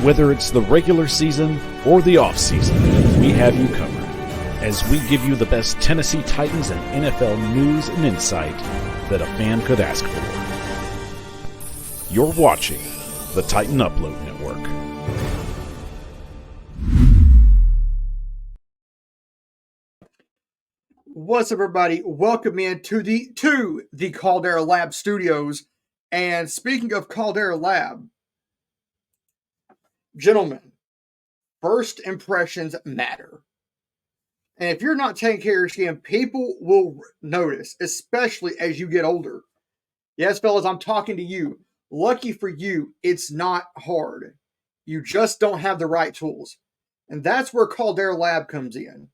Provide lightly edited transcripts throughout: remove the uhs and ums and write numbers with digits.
Whether it's the regular season or the off-season, we have you covered as we give you the best Tennessee Titans and NFL news and insight that a fan could ask for. You're watching the Titan Upload Network. What's up, everybody? Welcome in to the CalderaLab studios. And speaking of CalderaLab, gentlemen, first impressions matter. And if you're not taking care of your skin, people will notice, especially as you get older. Yes, fellas, I'm talking to you. Lucky for you, it's not hard. You just don't have the right tools. And that's where CalderaLab comes in.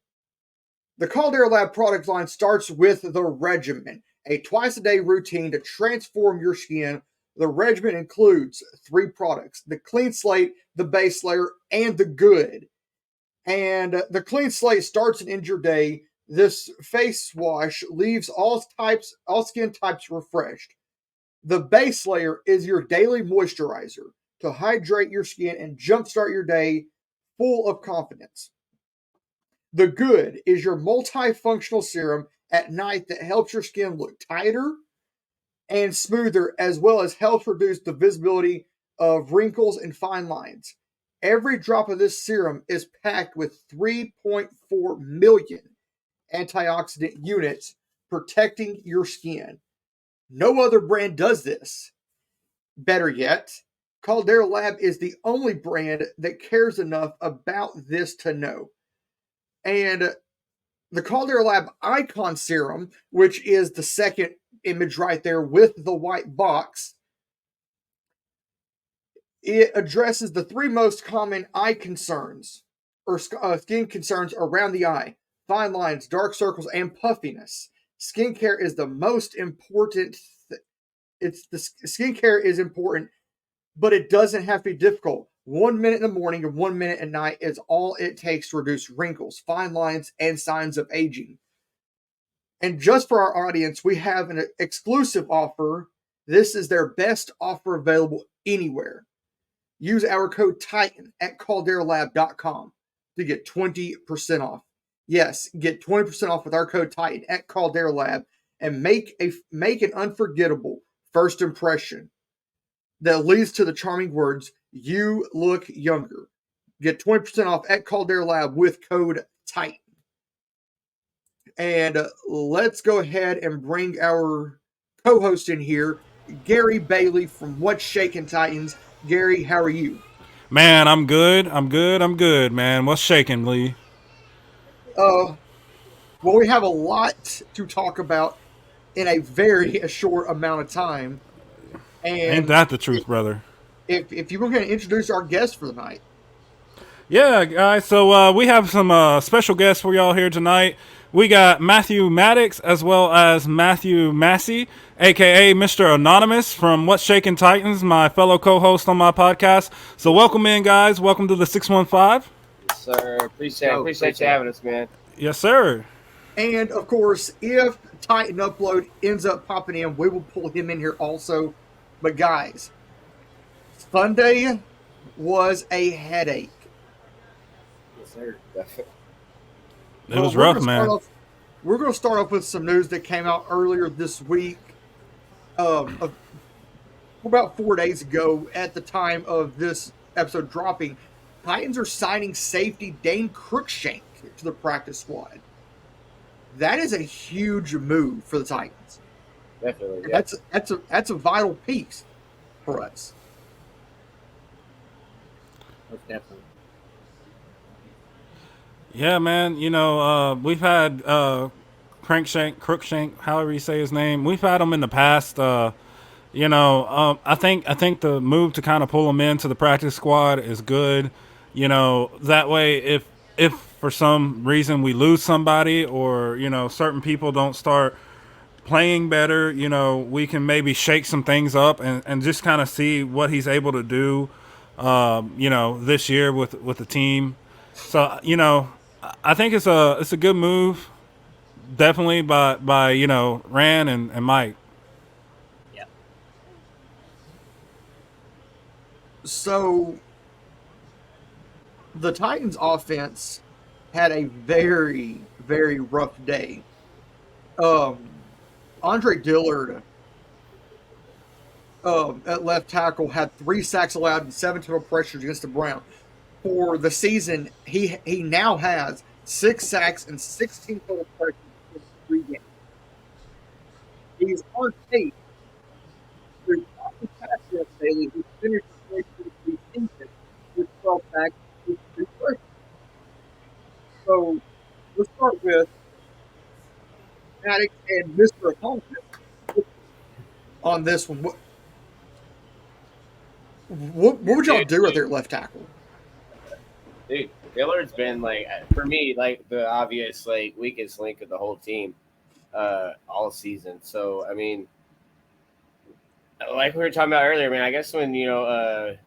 The CalderaLab product line starts with the regimen, a twice-a-day routine to transform your skin. The regimen includes 3 products: the Clean Slate, the Base Layer, and the Good. And the Clean Slate starts and ends your day. This face wash leaves all skin types refreshed. The Base Layer is your daily moisturizer to hydrate your skin and jumpstart your day full of confidence. The Good is your multifunctional serum at night that helps your skin look tighter and smoother, as well as helps reduce the visibility of wrinkles and fine lines. Every drop of this serum is packed with 3.4 million antioxidant units protecting your skin. No other brand does this. Better yet, CalderaLab is the only brand that cares enough about this to know. And the CalderaLab Icon Serum, which is the second image right there with the white box, it addresses the 3 most common eye concerns or skin concerns around the eye: fine lines, dark circles, and puffiness. Skincare is the most important. Skincare is important, but it doesn't have to be difficult. 1 minute in the morning and 1 minute at night is all it takes to reduce wrinkles, fine lines, and signs of aging. And just for our audience, we have an exclusive offer. This is their best offer available anywhere. Use our code TITAN at CalderaLab.com to get 20% off. Yes, get 20% off with our code TITAN at CalderaLab and make an unforgettable first impression that leads to the charming words, "You look younger." Get 20% off at CalderaLab with code TITAN. And let's go ahead and bring our co-host in here, Gary Bailey from What's Shaking Titans. Gary, how are you? Man, I'm good, man. What's shaking, Lee? Well, we have a lot to talk about in a very short amount of time. And Ain't that the truth, brother? If you were going to introduce our guest for the night. Yeah, guys. So we have some special guests for y'all here tonight. We got Matthew Mattax as well as Matthew Massey, a.k.a. Mr. Anonymous from What's Shaking Titans, my fellow co-host on my podcast. So welcome in, guys. Welcome to the 615. Yes, sir. Appreciate you having us, man. Yes, sir. And, of course, if Titan Upload ends up popping in, we will pull him in here also. But, guys, Sunday was a headache. Yes, sir. Definitely. It was rough, man. We're going to start off with some news that came out earlier this week. About 4 days ago, at the time of this episode dropping, Titans are signing safety Dane Cruikshank to the practice squad. That is a huge move for the Titans. Definitely. Yeah. That's a vital piece for us. Definitely. Yeah, man. You know, we've had Crookshank, however you say his name. We've had him in the past. I think the move to kind of pull him into the practice squad is good. You know, that way if for some reason we lose somebody or, certain people don't start playing better, we can maybe shake some things up and just kind of see what he's able to do, this year with the team. So, I think it's a good move, definitely by Rand and Mike. Yeah. So the Titans offense had a very, very rough day. Andre Dillard at left tackle had 3 sacks allowed and 7 total pressures against the Browns. For the season, he now has 6 sacks and 16 total pressures in 3 games. He's on pace to pass rush daily. He finished the 2023 season with 12 sacks and 3 pressures. So let's start with Mattax and Mr. Homage on this one. What would y'all do right there at left tackle? Dude, Dillard's been like, for me, like the obvious like weakest link of the whole team all season. So I mean, like we were talking about earlier, man. I guess when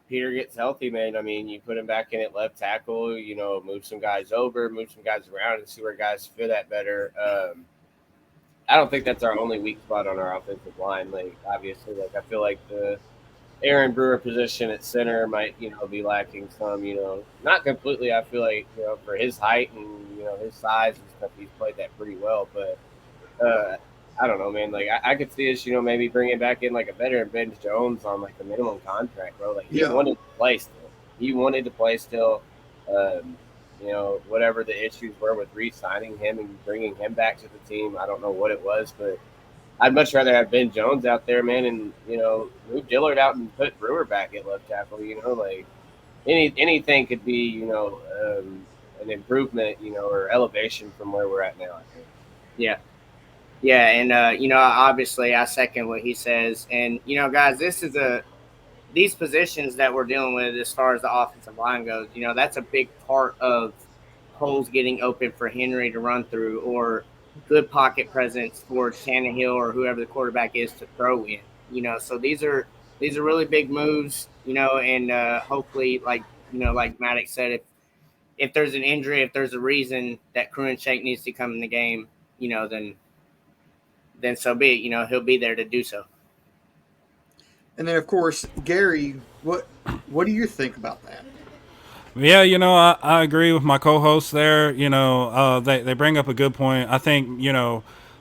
Peter gets healthy, man. I mean, you put him back in at left tackle. Move some guys over, move some guys around, and see where guys fit that better. I don't think that's our only weak spot on our offensive line. Like obviously, like I feel like the Aaron Brewer position at center might, be lacking some, not completely. I feel like, for his height and, his size and stuff, he's played that pretty well. But I don't know, man. Like, I could see us, maybe bringing back in, like, a veteran Ben Jones on, like, the minimum contract, bro. Like, he wanted to play still. He wanted to play still. Whatever the issues were with re-signing him and bringing him back to the team, I don't know what it was, but I'd much rather have Ben Jones out there, man, and move Dillard out and put Brewer back at left tackle. Like anything could be, an improvement, or elevation from where we're at now. I think. Yeah, and obviously I second what he says, and guys, these positions that we're dealing with as far as the offensive line goes, that's a big part of holes getting open for Henry to run through, or good pocket presence for Tannehill or whoever the quarterback is to throw in. So these are really big moves. And hopefully, like Mattax said, if there's an injury, if there's a reason that Krunichek needs to come in the game, then so be it. He'll be there to do so. And then, of course, Gary, what do you think about that? Yeah, I agree with my co-host there. They bring up a good point. I think,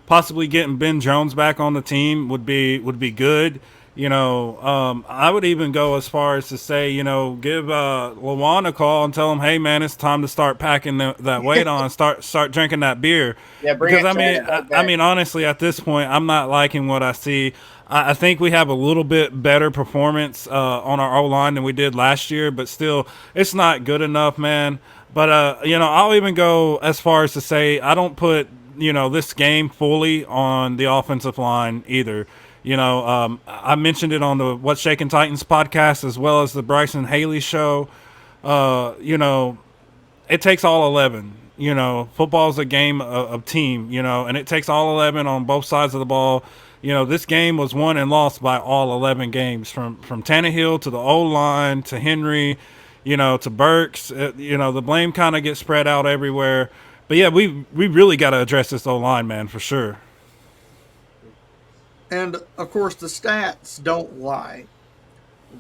possibly getting Ben Jones back on the team would be good. I would even go as far as to say, give Lawan a call and tell him, hey man, it's time to start packing that weight on, start drinking that beer. Yeah, because I mean, honestly, at this point, I'm not liking what I see. I think we have a little bit better performance on our O-line than we did last year, but still, it's not good enough, man. But, I'll even go as far as to say I don't put, this game fully on the offensive line either. I mentioned it on the What's Shaking Titans podcast as well as the Bryson Haley show. It takes all 11. Football's a game of team, and it takes all 11 on both sides of the ball. This game was won and lost by all 11 games, from Tannehill to the O-line to Henry, to Burks. The blame kind of gets spread out everywhere. But, yeah, we really got to address this O-line, man, for sure. And, of course, the stats don't lie.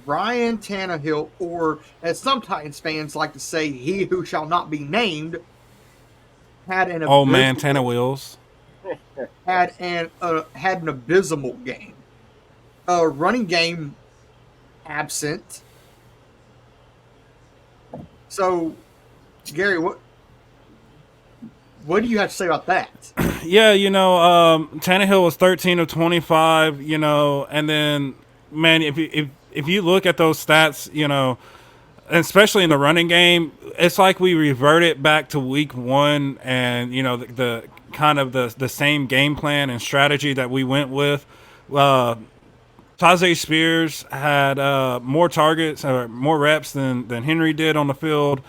Ryan Tannehill, or as some Titans fans like to say, he who shall not be named, had an oh man, Tannewheels had an abysmal game. Running game absent. So, Gary, what do you have to say about that? Yeah, Tannehill was 13 of 25, and then, man, if you look at those stats, especially in the running game, it's like we reverted back to week one and, the kind of the same game plan and strategy that we went with. Tajay Spears had more targets or more reps than Henry did on the field.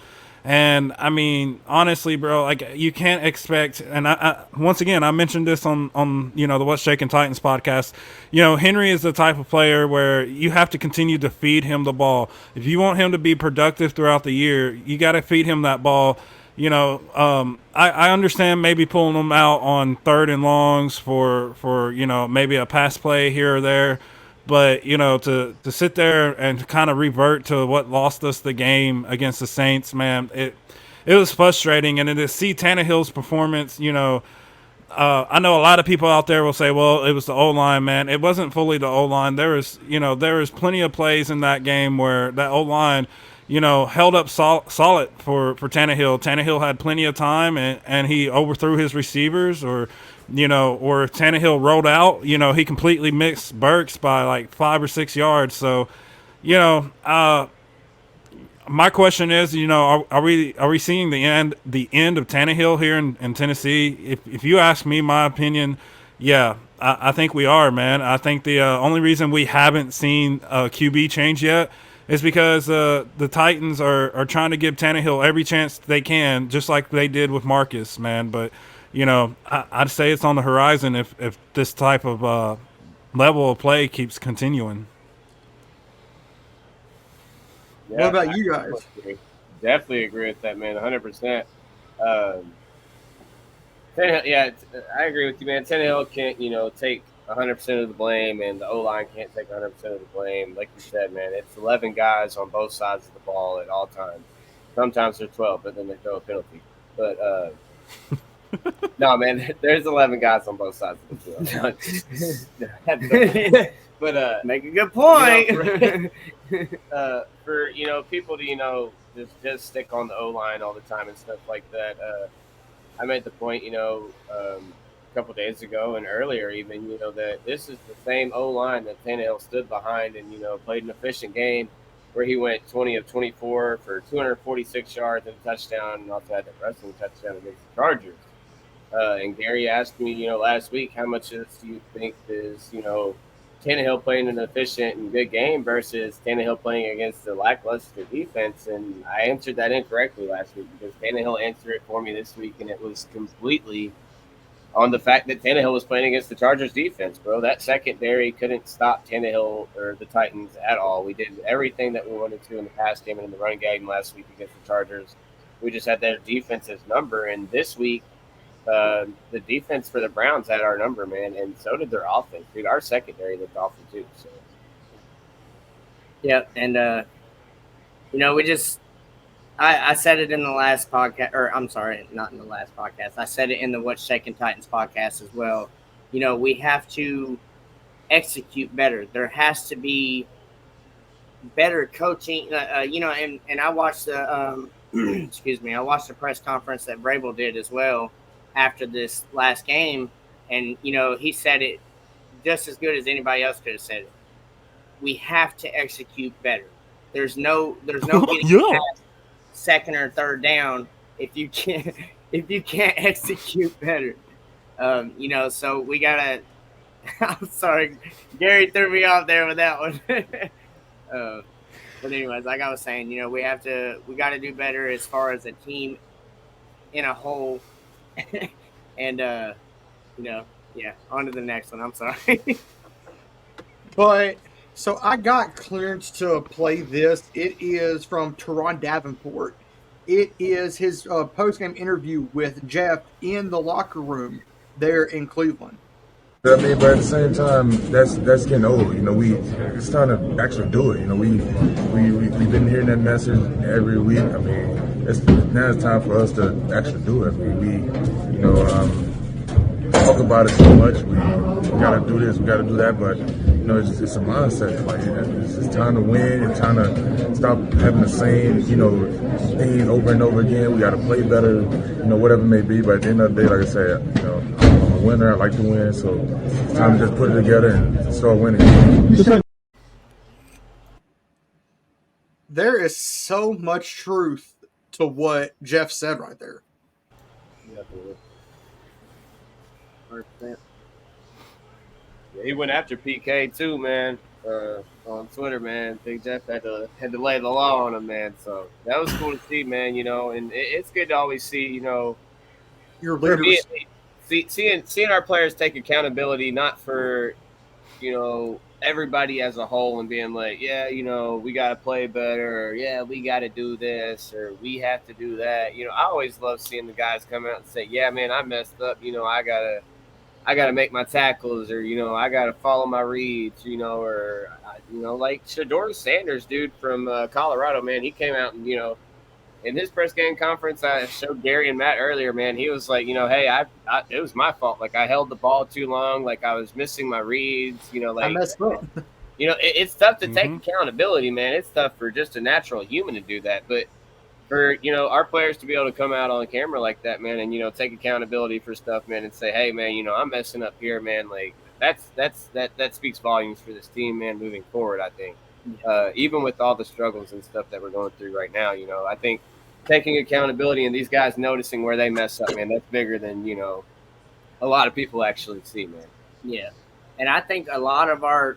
And I mean, honestly, bro, like you can't expect. And I once again, I mentioned this on the What's Shaking Titans podcast. Henry is the type of player where you have to continue to feed him the ball. If you want him to be productive throughout the year, you got to feed him that ball. I understand maybe pulling him out on 3rd and longs for maybe a pass play here or there. But to sit there and kind of revert to what lost us the game against the Saints, man, it was frustrating. And then to see Tannehill's performance, I know a lot of people out there will say, well, it was the O-line, man. It wasn't fully the O-line. There was plenty of plays in that game where that O-line, held up solid for Tannehill. Tannehill had plenty of time, and he overthrew his receivers, or Tannehill rolled out. He completely missed Burks by like 5 or 6 yards. So, my question is, are we seeing the end of Tannehill here in Tennessee? If you ask me my opinion, yeah, I think we are, man. I think the only reason we haven't seen a QB change yet is because the Titans are trying to give Tannehill every chance they can, just like they did with Marcus, man. But I'd say it's on the horizon if this type of level of play keeps continuing. Yeah, what about you guys? Definitely agree with that, man. 100%. Yeah, I agree with you, man. Tannehill can't, take 100% of the blame, and the O-line can't take 100% of the blame. Like you said, man, it's 11 guys on both sides of the ball at all times. Sometimes there's 12, but then they throw a penalty. But no, man, there's 11 guys on both sides of the field. But make a good point. For people to just stick on the O-line all the time and stuff like that. I made the point, a couple days ago and earlier even, that this is the same O-line that Tannehill stood behind and played an efficient game where he went 20 of 24 for 246 yards and a touchdown, and also had that wrestling touchdown against the Chargers. And Gary asked me, last week, how much do you think is, Tannehill playing an efficient and good game versus Tannehill playing against the lackluster defense? And I answered that incorrectly last week because Tannehill answered it for me this week, and it was completely on the fact that Tannehill was playing against the Chargers defense, bro. That secondary couldn't stop Tannehill or the Titans at all. We did everything that we wanted to in the pass game and in the run game last week against the Chargers. We just had their defense's number, and this week, the defense for the Browns had our number, man, and so did their offense. Dude, our secondary looked awful too. So. Yeah, and I said it in the last podcast, or I'm sorry, not in the last podcast. I said it in the What's Shaking Titans podcast as well. We have to execute better. There has to be better coaching. And I watched the excuse me, I watched the press conference that Vrabel did as well after this last game, and he said it just as good as anybody else could have said it. We have to execute better. There's no getting past second or third down if you can't execute better. So we gotta. I'm sorry, Gary threw me off there with that one. But anyways, like I was saying, we got to do better as far as a team in a whole. And on to the next one. I'm sorry. But so I got clearance to play this. It is from Teron Davenport. It is his post-game interview with Jeff in the locker room there in Cleveland. I mean, but at the same time, that's getting old. It's time to actually do it. We've been hearing that message every week. I mean, now it's time for us to actually do it. I mean, we talk about it so much. We got to do this, we got to do that, but it's a mindset. Like it's time to win. It's time to stop having the same thing over and over again. We got to play better. Whatever it may be. But at the end of the day, like I said, I'm a winner. I like to win, so it's time to just put it together and start winning. There is so much truth to what Jeff said right there. Yeah, he went after PK too, man. On Twitter, man. Big Jeff had to lay the law on him, man. So that was cool to see, man. And it's good to always see, your leaders. Seeing our players take accountability, not for, everybody as a whole, and being like, yeah, we got to play better, or yeah, we got to do this, or we have to do that. I always love seeing the guys come out and say, yeah, man, I messed up. I I got to make my tackles, or I got to follow my reads, or like Shador Sanders, dude from Colorado, man. He came out and in his press game conference, I showed Gary and Matt earlier, man. He was like, hey, it was my fault. Like I held the ball too long. Like I was missing my reads. I messed up. It's tough to take accountability, man. It's tough for just a natural human to do that, but for our players to be able to come out on camera like that, man, and take accountability for stuff, man, and say, hey, man, I'm messing up here, man. Like that speaks volumes for this team, man, moving forward. I think even with all the struggles and stuff that we're going through right now, I think taking accountability and these guys noticing where they mess up, man, that's bigger than a lot of people actually see, man. Yeah, and I think a lot of our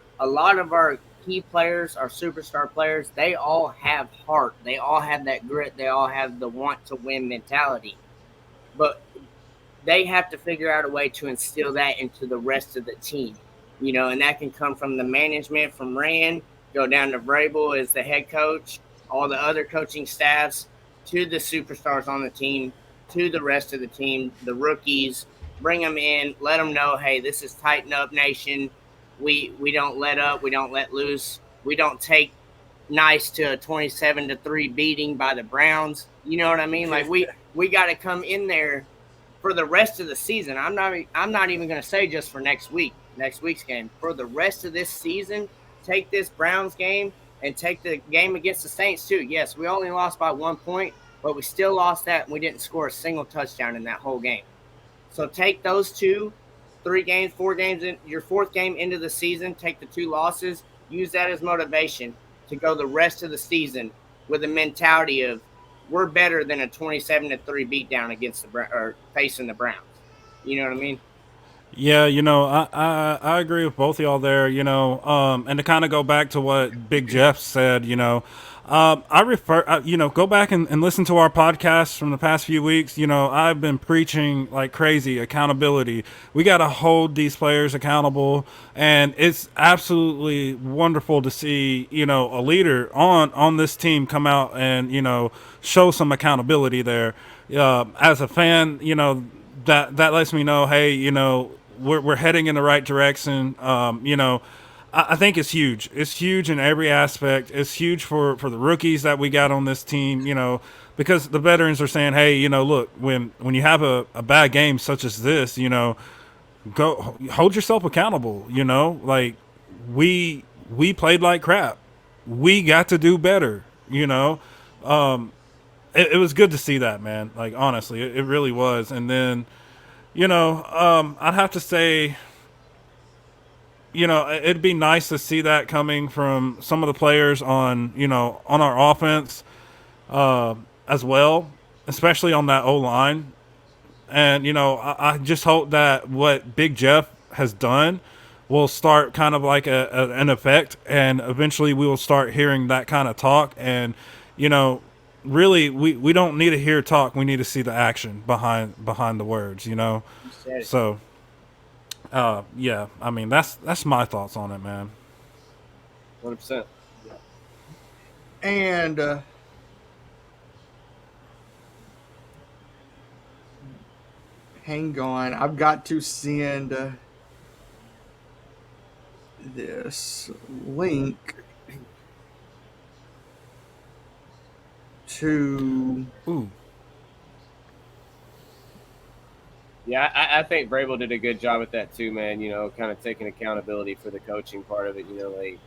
key players, our superstar players, they all have heart. They all have that grit. They all have the want to win mentality. But they have to figure out a way to instill that into the rest of the team. And that can come from the management, from Rand, go down to Vrabel as the head coach, all the other coaching staffs, to the superstars on the team, to the rest of the team, the rookies. Bring them in, let them know, hey, this is Tighten Up Nation. We don't let up. We don't let loose. We don't take nice to a 27-3 beating by the Browns. You know what I mean? Like we got to come in there for the rest of the season. I'm not even going to say just for next week's game. For the rest of this season, take this Browns game and take the game against the Saints too. Yes, we only lost by 1 point, but we still lost that, and we didn't score a single touchdown in that whole game. So take those 2, 3 games, 4 games in your 4th game into the season, take the 2 losses, use that as motivation to go the rest of the season with a mentality of we're better than a 27-3 beatdown against or facing the Browns. You know what I mean? Yeah, I agree with both of y'all there, and to kind of go back to what Big Jeff said, I refer, go back and listen to our podcasts from the past few weeks. I've been preaching like crazy accountability. We got to hold these players accountable, and it's absolutely wonderful to see, a leader on this team come out and, show some accountability there. As a fan, that lets me know, hey, we're heading in the right direction. I think it's huge. It's huge in every aspect. It's huge for the rookies that we got on this team, because the veterans are saying, hey, look, when you have a bad game such as this, go hold yourself accountable, like we played like crap. We got to do better, It was good to see that, man. Like, honestly, it really was. And then, I'd have to say, it'd be nice to see that coming from some of the players on our offense as well, especially on that O-line. And, I just hope that what Big Jeff has done will start kind of like an effect, and eventually we will start hearing that kind of talk. And, really, we don't need to hear talk. We need to see the action behind the words, So, yeah, I mean, that's my thoughts on it, man. 100%. And hang on, I've got to send this link to. Ooh. Yeah, I think Vrabel did a good job with that too, man. Kind of taking accountability for the coaching part of it. Like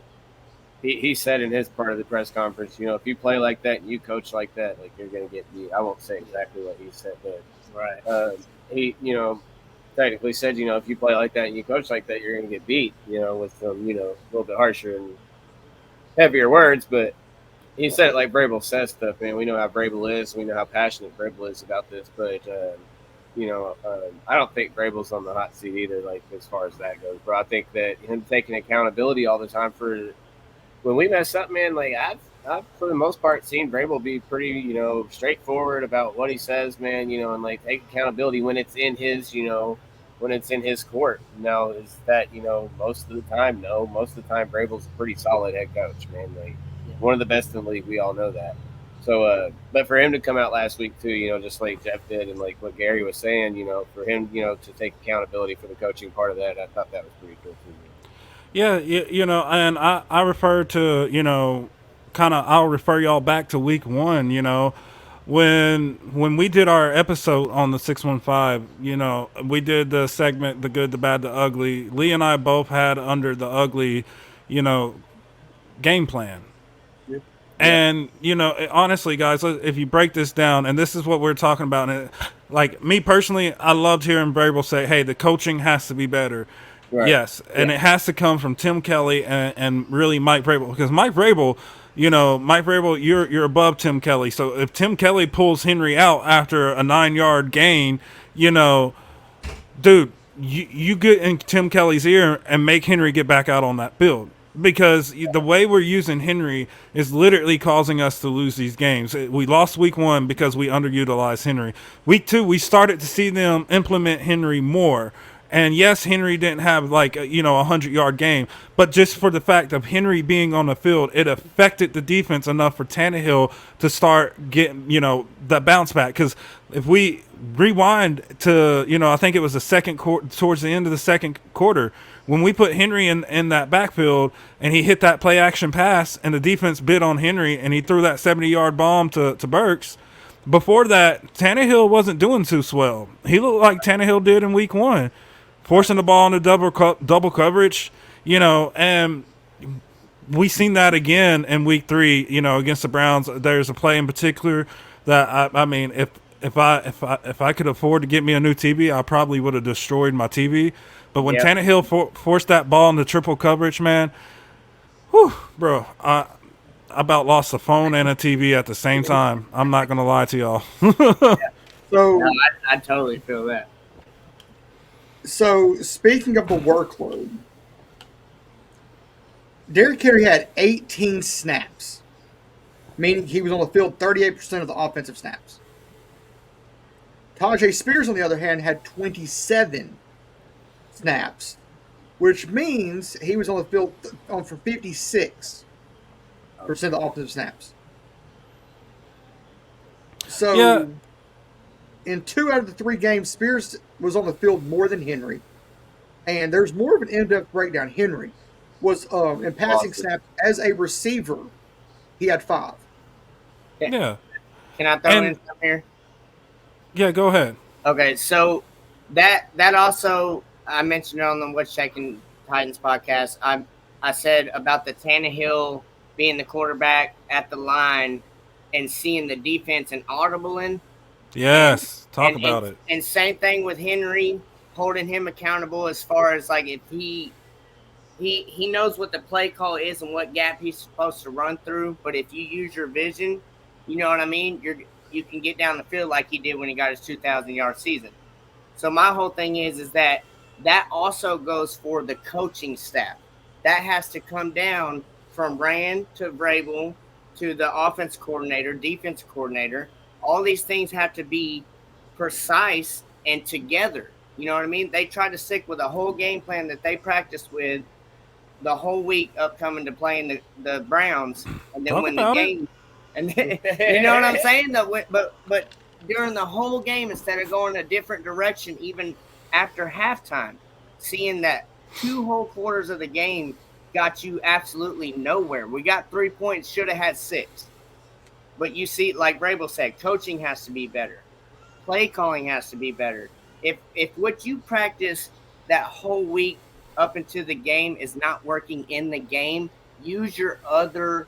he said in his part of the press conference, if you play like that and you coach like that, like you're going to get beat. I won't say exactly what he said, but right. He, technically said, if you play like that and you coach like that, you're going to get beat. With some, a little bit harsher and heavier words, but he said it like Vrabel says stuff, man. We know how Vrabel is. We know how passionate Vrabel is about this, but. I don't think Vrabel's on the hot seat either, like, as far as that goes, bro. I think that him taking accountability all the time for when we mess up, man, like, I've for the most part seen Vrabel be pretty, straightforward about what he says, man, and, like, take accountability when it's in his, when it's in his court. Now, is that, most of the time? No. Most of the time, Vrabel's a pretty solid head coach, man. Like, one of the best in the league. We all know that. So, but for him to come out last week too, just like Jeff did, and like what Gary was saying, for him, to take accountability for the coaching part of that, I thought that was pretty cool too. Yeah, and I refer to, I'll refer y'all back to week one, when we did our episode on the 615, we did the segment, the good, the bad, the ugly. Lee and I both had under the ugly, game plan. And, honestly, guys, if you break this down, and this is what we're talking about, and like me personally, I loved hearing Vrabel say, hey, the coaching has to be better. Right. Yes, and it has to come from Tim Kelly and really Mike Vrabel, because Mike Vrabel, you're above Tim Kelly. So if Tim Kelly pulls Henry out after a 9-yard gain, dude, you get in Tim Kelly's ear and make Henry get back out on that field. Because the way we're using Henry is literally causing us to lose these games. We lost week one because we underutilized Henry. Week two, we started to see them implement Henry more. And yes, Henry didn't have like a 100-yard game, but just for the fact of Henry being on the field, it affected the defense enough for Tannehill to start getting that bounce back. Because if we rewind to I think it was the second quarter, towards the end of the second quarter, when we put Henry in that backfield and he hit that play action pass and the defense bid on Henry and he threw that 70-yard bomb to Burks. Before that, Tannehill wasn't doing too swell. He looked like Tannehill did in week one, forcing the ball into double coverage, and we seen that again in week three, against the Browns. There's a play in particular that I mean, if I could afford to get me a new TV, I probably would have destroyed my TV. But when Tannehill forced that ball into triple coverage, man, whew, bro, I about lost a phone and a TV at the same time. I'm not gonna lie to y'all. So no, I totally feel that. So speaking of the workload, Derrick Henry had 18 snaps, meaning he was on the field 38% of the offensive snaps. Tajay Spears, on the other hand, had 27 snaps, which means he was on the field for 56% of the offensive snaps. So, in 2 out of the 3 games, Spears was on the field more than Henry. And there's more of an in-depth breakdown. Henry was in passing snaps as a receiver. He had 5. Yeah. Can I throw in something here? Yeah, go ahead. Okay, so that also I mentioned it on the What's Checking Titans podcast. I said about the Tannehill being the quarterback at the line and seeing the defense and audibling. Yes, talk about it. And same thing with Henry, holding him accountable as far as like if he knows what the play call is and what gap he's supposed to run through. But if you use your vision, you know what I mean? You can get down the field like he did when he got his 2,000-yard season. So my whole thing is that also goes for the coaching staff. That has to come down from Rand to Vrabel to the offense coordinator, defense coordinator. All these things have to be precise and together. You know what I mean? They try to stick with a whole game plan that they practiced with the whole week upcoming to playing the Browns, and then win the game. And then, you know what I'm saying? But during the whole game, instead of going a different direction, even after halftime, seeing that 2 whole quarters of the game got you absolutely nowhere. We got 3 points, should have had 6. But you see, like Vrabel said, coaching has to be better. Play calling has to be better. If what you practice that whole week up into the game is not working in the game, use your other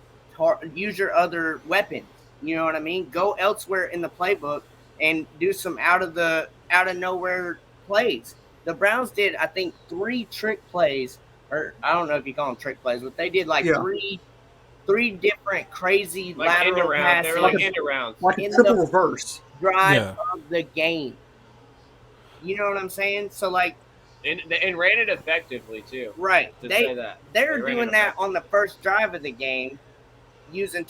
weapons. You know what I mean? Go elsewhere in the playbook and do some out of nowhere plays. The Browns did, I think, 3 trick plays, or I don't know if you call them trick plays, but they did like 3 different crazy like lateral passes. They were like end arounds. Like a triple reverse drive of the game. You know what I'm saying? So like, and ran it effectively too. Right. They're doing that on the first drive of the game, using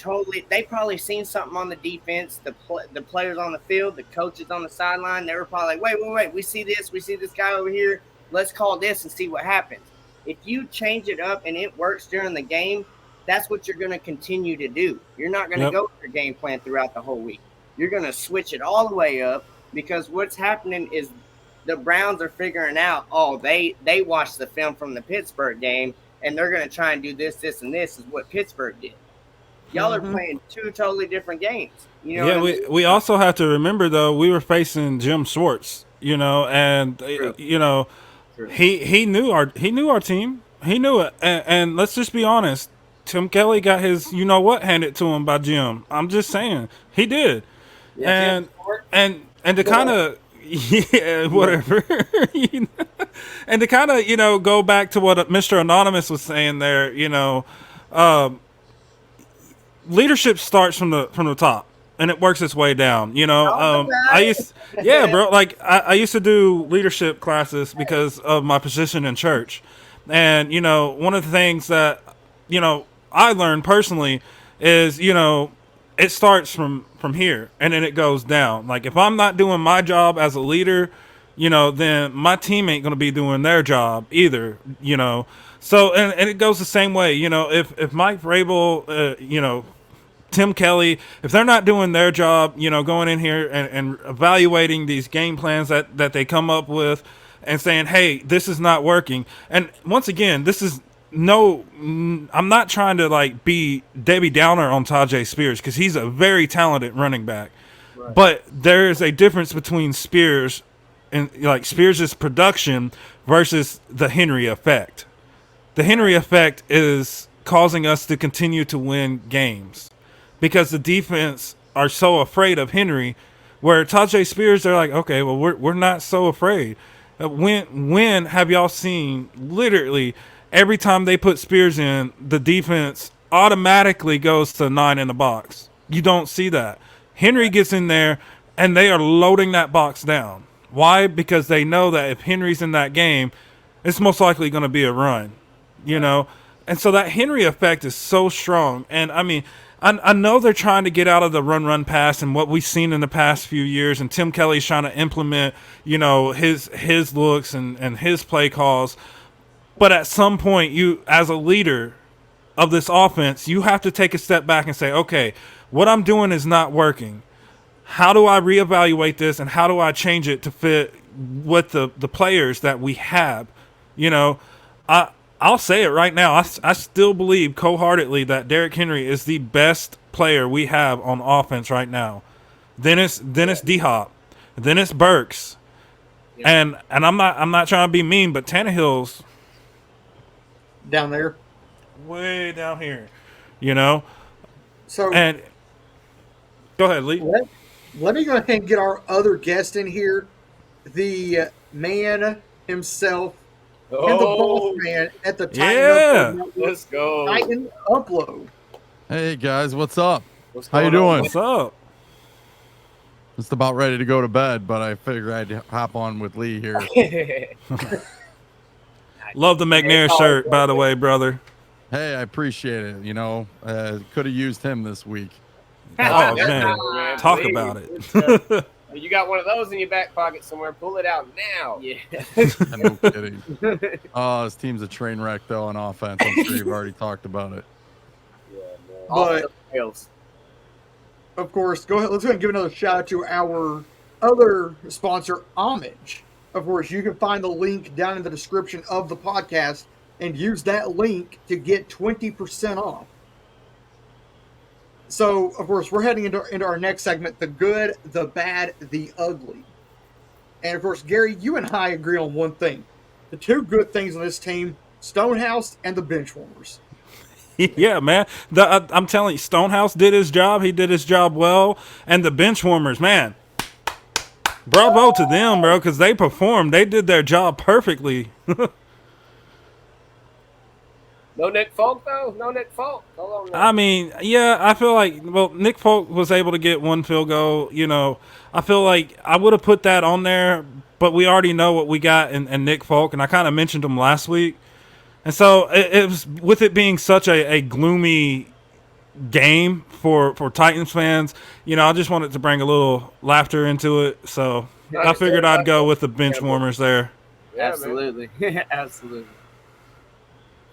they probably seen something on the defense, the players on the field, the coaches on the sideline. They were probably like, wait, we see this guy over here. Let's call this and see what happens. If you change it up and it works during the game, that's what you're going to continue to do. You're not going to go with your game plan throughout the whole week. You're going to switch it all the way up, because what's happening is the Browns are figuring out, they watched the film from the Pittsburgh game, and they're going to try and do this, and this is what Pittsburgh did. Y'all are playing two totally different games. You know what I mean? We also have to remember, though, we were facing Jim Schwartz, and True. True. he knew our team. He knew it, and let's just be honest. Tim Kelly got his handed to him by Jim. I'm just saying he did, and to kind of whatever, and to kind of go back to what Mr. Anonymous was saying there. Leadership starts from the top, and it works its way down. I used to do leadership classes because of my position in church, and one of the things that I learned personally is it starts from here, and then it goes down. Like, if I'm not doing my job as a leader, then my team ain't gonna be doing their job either. So and it goes the same way. If Mike Vrabel, Tim Kelly, if they're not doing their job, going in here and evaluating these game plans that they come up with and saying, hey, this is not working. And once again, I'm not trying to be Debbie Downer on Tajay Spears, because he's a very talented running back. Right. But there is a difference between Spears and Spears' production versus the Henry effect. The Henry effect is causing us to continue to win games, because the defense are so afraid of Henry, where Tajay Spears, they're like, okay, well, we're not so afraid. When have y'all seen literally every time they put Spears in, the defense automatically goes to 9 in the box? You don't see that. Henry gets in there, and they are loading that box down. Why? Because they know that if Henry's in that game, it's most likely going to be a run, And so that Henry effect is so strong. And, I mean, I know they're trying to get out of the run pass and what we've seen in the past few years, and Tim Kelly's trying to implement, his looks and his play calls. But at some point, you, as a leader of this offense, you have to take a step back and say, okay, what I'm doing is not working. How do I reevaluate this, and how do I change it to fit with the players that we have? I'll say it right now. I still believe cold-heartedly that Derrick Henry is the best player we have on offense right now. Then it's D-Hop. Then it's Burks. Yeah. And I'm not trying to be mean, but Tannehill's down there, way down here. So, and go ahead, Lee. Let me go ahead and get our other guest in here, the man himself. And the boss man at the Titan Upload. Let's go. Titan Upload. Hey guys, what's up? How you doing? What's up? Just about ready to go to bed, but I figured I'd hop on with Lee here. Love the McNair shirt, by the way, brother. Hey, I appreciate it. Could have used him this week. Oh man, talk about it. You got one of those in your back pocket somewhere. Pull it out now. Yeah. No kidding. Oh, this team's a train wreck, though, on offense. I'm sure you've already talked about it. Yeah, man. But, of course, go ahead. Let's go ahead and give another shout out to our other sponsor, Homage. Of course, you can find the link down in the description of the podcast and use that link to get 20% off. So, of course, we're heading into our next segment, the good, the bad, the ugly. And, of course, Gary, you and I agree on one thing. The two good things on this team, Stonehouse and the Benchwarmers. Yeah, man. I'm telling you, Stonehouse did his job. He did his job well. And the Benchwarmers, man, bravo to them, bro, because they performed. They did their job perfectly. No Nick Folk, though? No Nick Folk? Hold on now. I mean, yeah, I feel like, Nick Folk was able to get one field goal. I feel like I would have put that on there, but we already know what we got in Nick Folk, and I kind of mentioned him last week. And so it was, with it being such a gloomy game for Titans fans, I just wanted to bring a little laughter into it. So I figured I'd go with the Benchwarmers there. Yeah, absolutely. Absolutely.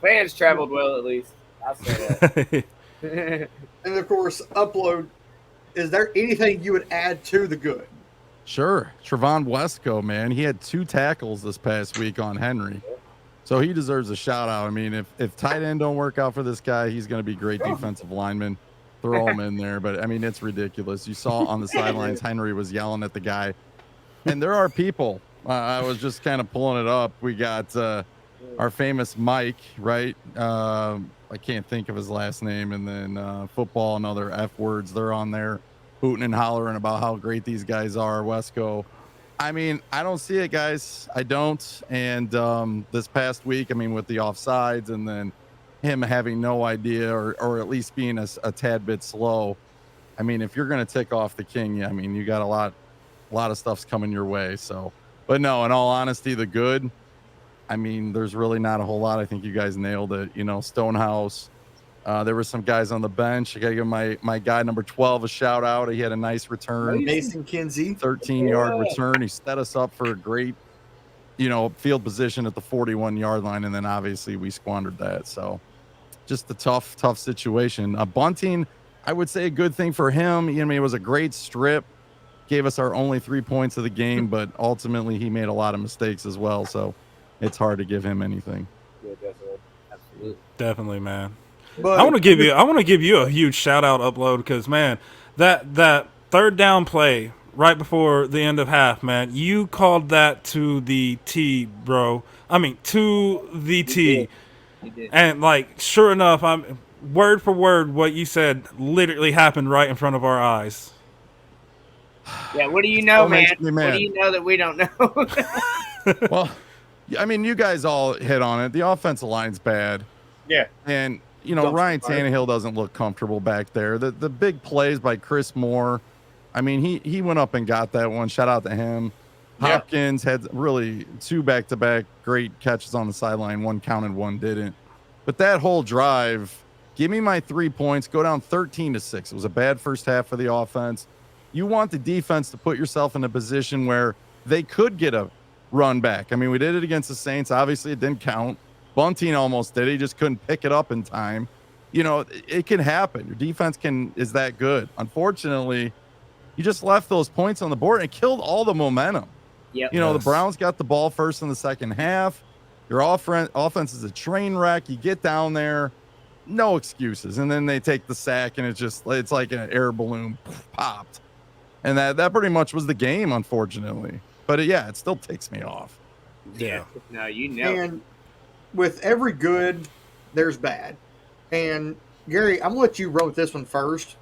Fans traveled well, at least. I'll say that. And of course, Upload, is there anything you would add to the good? Sure. Trevon Wesco, man. He had 2 tackles this past week on Henry. So he deserves a shout out. I mean, if tight end don't work out for this guy, he's going to be great defensive lineman. Throw him in there. But I mean, it's ridiculous. You saw on the sidelines, Henry was yelling at the guy. And there are people. I was just kind of pulling it up. We got our famous Mike, right? I can't think of his last name. And then football and other F words. They're on there hooting and hollering about how great these guys are. Wesco. I mean, I don't see it, guys. I don't. And this past week, I mean, with the offsides and then him having no idea or at least being a tad bit slow. I mean, if you're going to tick off the king, I mean, you got a lot of stuff's coming your way. So, but no, in all honesty, the good, I mean, there's really not a whole lot. I think you guys nailed it. You know, Stonehouse. There were some guys on the bench. I got to give my guy number 12 a shout out. He had a nice return. Mason Kinsey. 13-yard return. He set us up for a great, field position at the 41-yard line. And then obviously we squandered that. So just a tough situation. Bunting, I would say a good thing for him. It was a great strip. Gave us our only 3 points of the game, but ultimately he made a lot of mistakes as well. So it's hard to give him anything. Yeah, definitely. Absolutely. Definitely, man. But I want to give you a huge shout out, Upload, because man, that third down play right before the end of half, man, you called that to the T, bro. I mean, to the T. You did. And like, sure enough, I'm word for word what you said literally happened right in front of our eyes. Yeah, what do you know, Still man? makes me mad. What do you know that we don't know? Well, I mean, you guys all hit on it. The offensive line's bad. Yeah. And, Dumpster Ryan fire. Tannehill doesn't look comfortable back there. The big plays by Chris Moore, I mean, he went up and got that one. Shout out to him. Yeah. Hopkins had really 2 back-to-back great catches on the sideline. One counted, one didn't. But that whole drive, give me my 3 points, go down 13-6. It was a bad first half for the offense. You want the defense to put yourself in a position where they could get a run back. I mean, we did it against the Saints. Obviously, it didn't count. Bunting almost did. He just couldn't pick it up in time. It can happen. Your defense is that good. Unfortunately, you just left those points on the board and it killed all the momentum. Yep. The Browns got the ball first in the second half. Your offense is a train wreck. You get down there, no excuses. And then they take the sack and it's like an air balloon popped. And that pretty much was the game, unfortunately. But it still ticks me off. Yeah. No, you know. And with every good, there's bad. And Gary, I'm gonna let you run with this one first.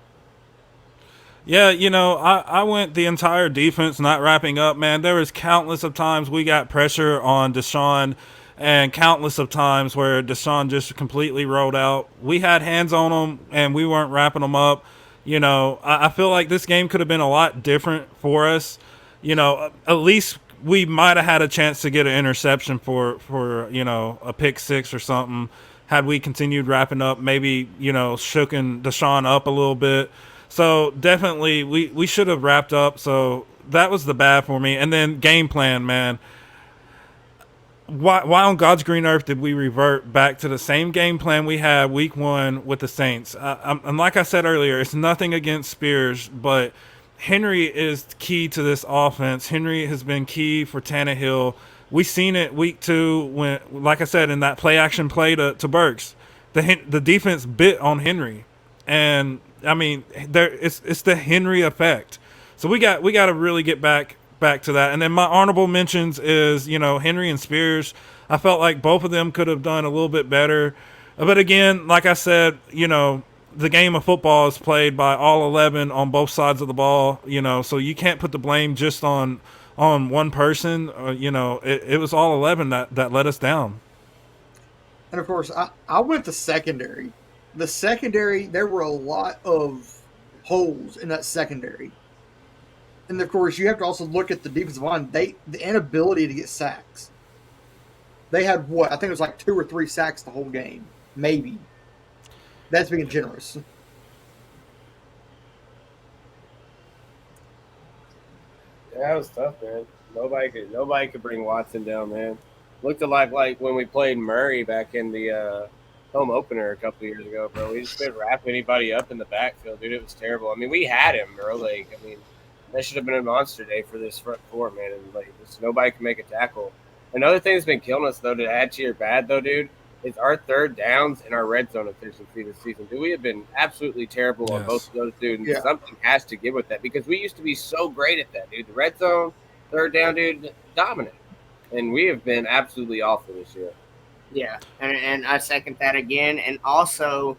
Yeah, I went the entire defense not wrapping up, man. There was countless of times we got pressure on Deshaun and countless of times where Deshaun just completely rolled out. We had hands on him and we weren't wrapping them up. I feel like this game could have been a lot different for us. At least we might have had a chance to get an interception for a pick six or something had we continued wrapping up, maybe, shooken Deshaun up a little bit. So definitely we should have wrapped up. So that was the bad for me. And then game plan, man. Why on God's green earth did we revert back to the same game plan we had week 1 with the Saints? And like I said earlier, it's nothing against Spears, but Henry is key to this offense. Henry has been key for Tannehill. We seen it week 2 when, like I said, in that play action play to Burks, the defense bit on Henry, and I mean it's the Henry effect. So we got to really get back to that. And then my honorable mentions is Henry and Spears. I felt like both of them could have done a little bit better, but again, like I said, the game of football is played by all 11 on both sides of the ball, so you can't put the blame just on one person. It was all 11 that let us down. And of course, I went to secondary. The secondary, there were a lot of holes in that secondary. And of course, you have to also look at the defensive line. The inability to get sacks. They had what? I think it was like 2 or 3 sacks the whole game. Maybe. That's being generous. Yeah, that was tough, man. Nobody could bring Watson down, man. Looked like when we played Murray back in the home opener a couple years ago, bro. We just couldn't wrap anybody up in the backfield, dude. It was terrible. I mean, we had him, bro. Like, I mean, that should have been a monster day for this front four, man. And like, just nobody can make a tackle. Another thing that's been killing us, though, to add to your bad, though, dude, is our third downs and our red zone efficiency this season. Dude, we have been absolutely terrible on both of those, dude. And Yeah. something has to give with that because we used to be so great at that, dude. The red zone, third down, dude, dominant. And we have been absolutely awful this year. Yeah, and I second that again. And also,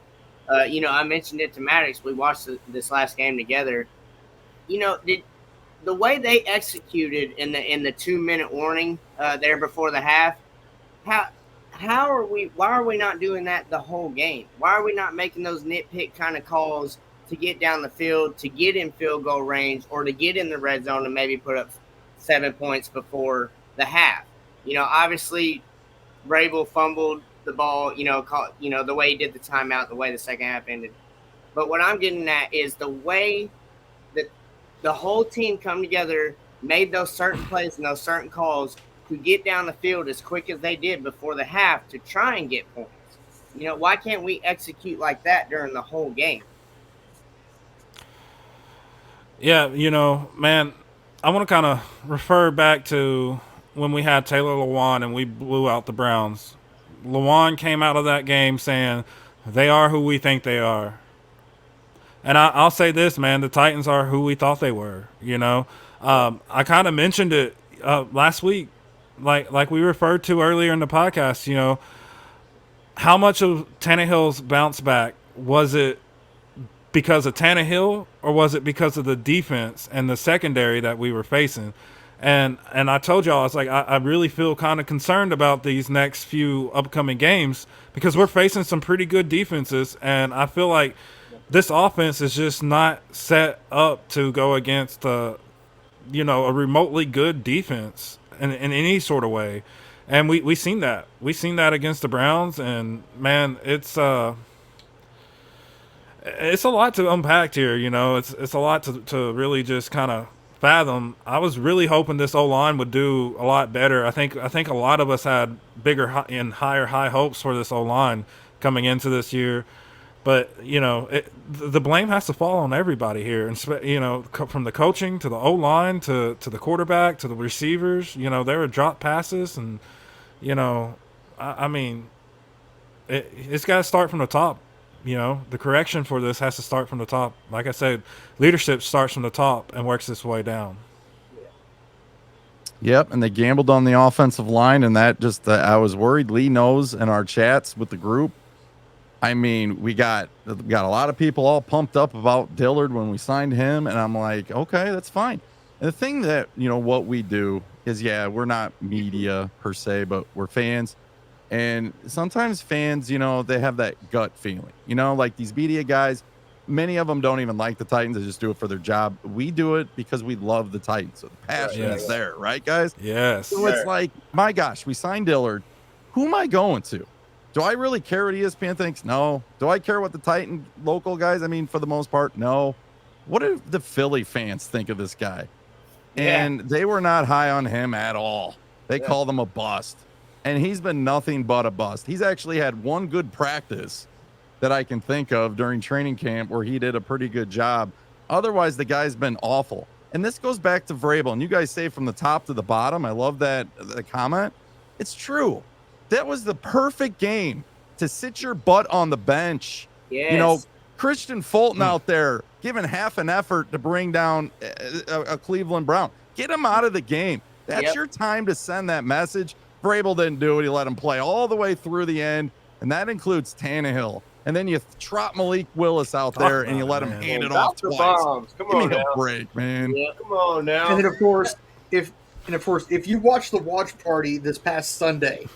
you know, I mentioned it to Mattax. We watched this last game together. You know, the way they executed in the 2-minute warning there before the half, how are we? Why are we not doing that the whole game? Why are we not making those nitpick kind of calls to get down the field, to get in field goal range, or to get in the red zone and maybe put up 7 points before the half? You know, obviously, Vrabel fumbled the ball. You know, the way he did the timeout, the way the second half ended. But what I'm getting at is the way that the whole team come together, made those certain plays and those certain calls to get down the field as quick as they did before the half to try and get points. You know, why can't we execute like that during the whole game? Yeah, you know, man, I want to kind of refer back to when we had Taylor Lewan and we blew out the Browns. Lewan came out of that game saying, they are who we think they are. And I'll say this, man, the Titans are who we thought they were, you know. I kind of mentioned it last week, like we referred to earlier in the podcast, you know. How much of Tannehill's bounce back, was it because of Tannehill or was it because of the defense and the secondary that we were facing? And I told y'all, I was like, I really feel kind of concerned about these next few upcoming games because we're facing some pretty good defenses, and I feel like this offense is just not set up to go against a remotely good defense in any sort of way. And we seen that. We seen that against the Browns, and man, it's a lot to unpack here, you know. It's a lot to really just kind of fathom. I was really hoping this O-line would do a lot better. I think a lot of us had bigger and higher hopes for this O-line coming into this year. But, you know, the blame has to fall on everybody here. And, you know, from the coaching to the O-line to the quarterback to the receivers, you know, there were drop passes. And, you know, I mean, it's got to start from the top. You know, the correction for this has to start from the top. Like I said, leadership starts from the top and works its way down. Yep, and they gambled on the offensive line, and that just I was worried. Lee knows in our chats with the group. I mean, we got a lot of people all pumped up about Dillard when we signed him, and I'm like, okay, that's fine. And the thing that, you know, what we do is, yeah, we're not media per se, but we're fans. And sometimes fans, you know, they have that gut feeling, you know, like these media guys, many of them don't even like the Titans. They just do it for their job. We do it because we love the Titans. So the passion is there, right, guys? Yes. So it's like, my gosh, we signed Dillard. Who am I going to? Do I really care what ESPN thinks? No. Do I care what the Titan local guys? I mean, for the most part, no. What do the Philly fans think of this guy? Yeah. And they were not high on him at all. They called him a bust. And he's been nothing but a bust. He's actually had one good practice that I can think of during training camp where he did a pretty good job. Otherwise, the guy's been awful. And this goes back to Vrabel. And you guys say from the top to the bottom. I love that the comment. It's true. That was the perfect game to sit your butt on the bench. Yes. You know, Christian Fulton out there giving half an effort to bring down a Cleveland Brown. Get him out of the game. That's your time to send that message. Vrabel didn't do it. He let him play all the way through the end, and that includes Tannehill. And then you trot Malik Willis out there, and you let him hand it off twice. Bombs. Come on Give me now. a break, man. Yeah, come on now. And then of course, if you watch the watch party this past Sunday,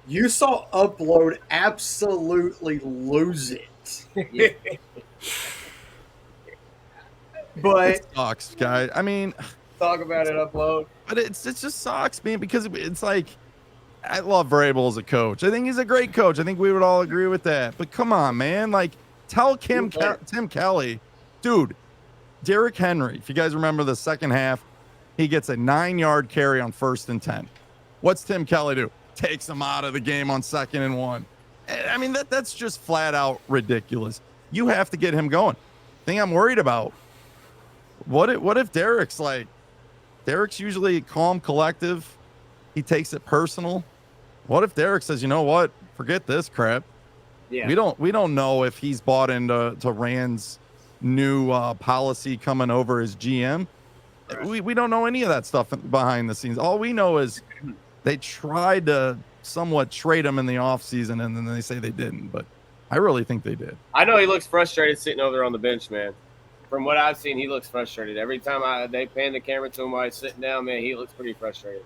you saw Upload absolutely lose it. But It sucks, guys. I mean, Talk about it, Upload. but it just sucks, man, because it's like, I love Vrabel as a coach. I think he's a great coach. I think we would all agree with that. But come on, man. Like, tell Tim Kelly, dude, Derrick Henry, if you guys remember the second half, he gets a 9-yard carry on 1st and 10. What's Tim Kelly do? Takes him out of the game on 2nd and 1. I mean, that's just flat out ridiculous. You have to get him going. Thing I'm worried about. What if Derek's usually calm, collective. He takes it personal. What if Derek says, you know what? Forget this crap. Yeah. We don't know if he's bought into Rand's new policy coming over as GM. Right. We don't know any of that stuff behind the scenes. All we know is they tried to somewhat trade him in the offseason, and then they say they didn't. But I really think they did. I know he looks frustrated sitting over there on the bench, man. From what I've seen, he looks frustrated. Every time they pan the camera to him while he's sitting down, man, he looks pretty frustrated.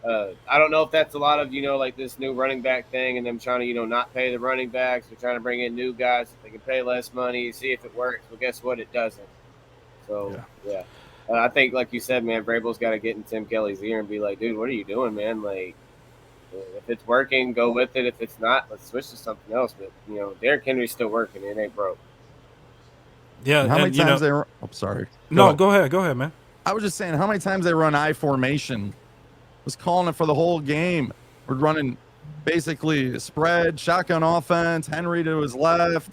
I don't know if that's a lot of, like this new running back thing and them trying to, not pay the running backs. They're trying to bring in new guys so they can pay less money, see if it works. But guess what? It doesn't. So, yeah. I think, like you said, man, Vrabel's got to get in Tim Kelly's ear and be like, dude, what are you doing, man? Like, if it's working, go with it. If it's not, let's switch to something else. But, Derrick Henry's still working. It ain't broke. Yeah. How many times they run? Oh, sorry. Go ahead, man. I was just saying, how many times they run I formation? Was calling it for the whole game. We're running basically spread, shotgun offense, Henry to his left.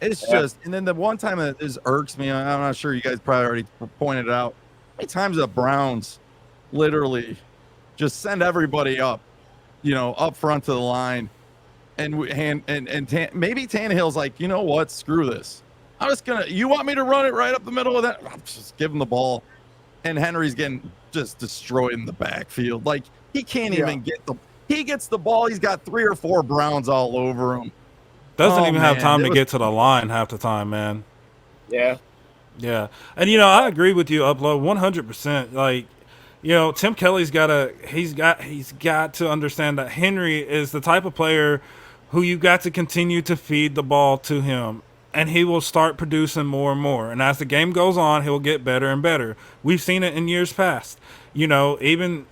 It's just, and then the one time that this irks me, I'm not sure you guys probably already pointed it out. How many times the Browns literally just send everybody up, up front to the line, and maybe Tannehill's like, you know what, screw this. You want me to run it right up the middle of that? I'll just give him the ball. And Henry's getting just destroyed in the backfield. Like, he can't even he gets the ball. He's got 3 or 4 Browns all over him. Doesn't even have time to get to the line half the time, man. Yeah. Yeah. And, I agree with you, Upload, 100%. Like, Tim Kelly's got to understand that Henry is the type of player who you got to continue to feed the ball to him. And he will start producing more and more. And as the game goes on, he'll get better and better. We've seen it in years past. Even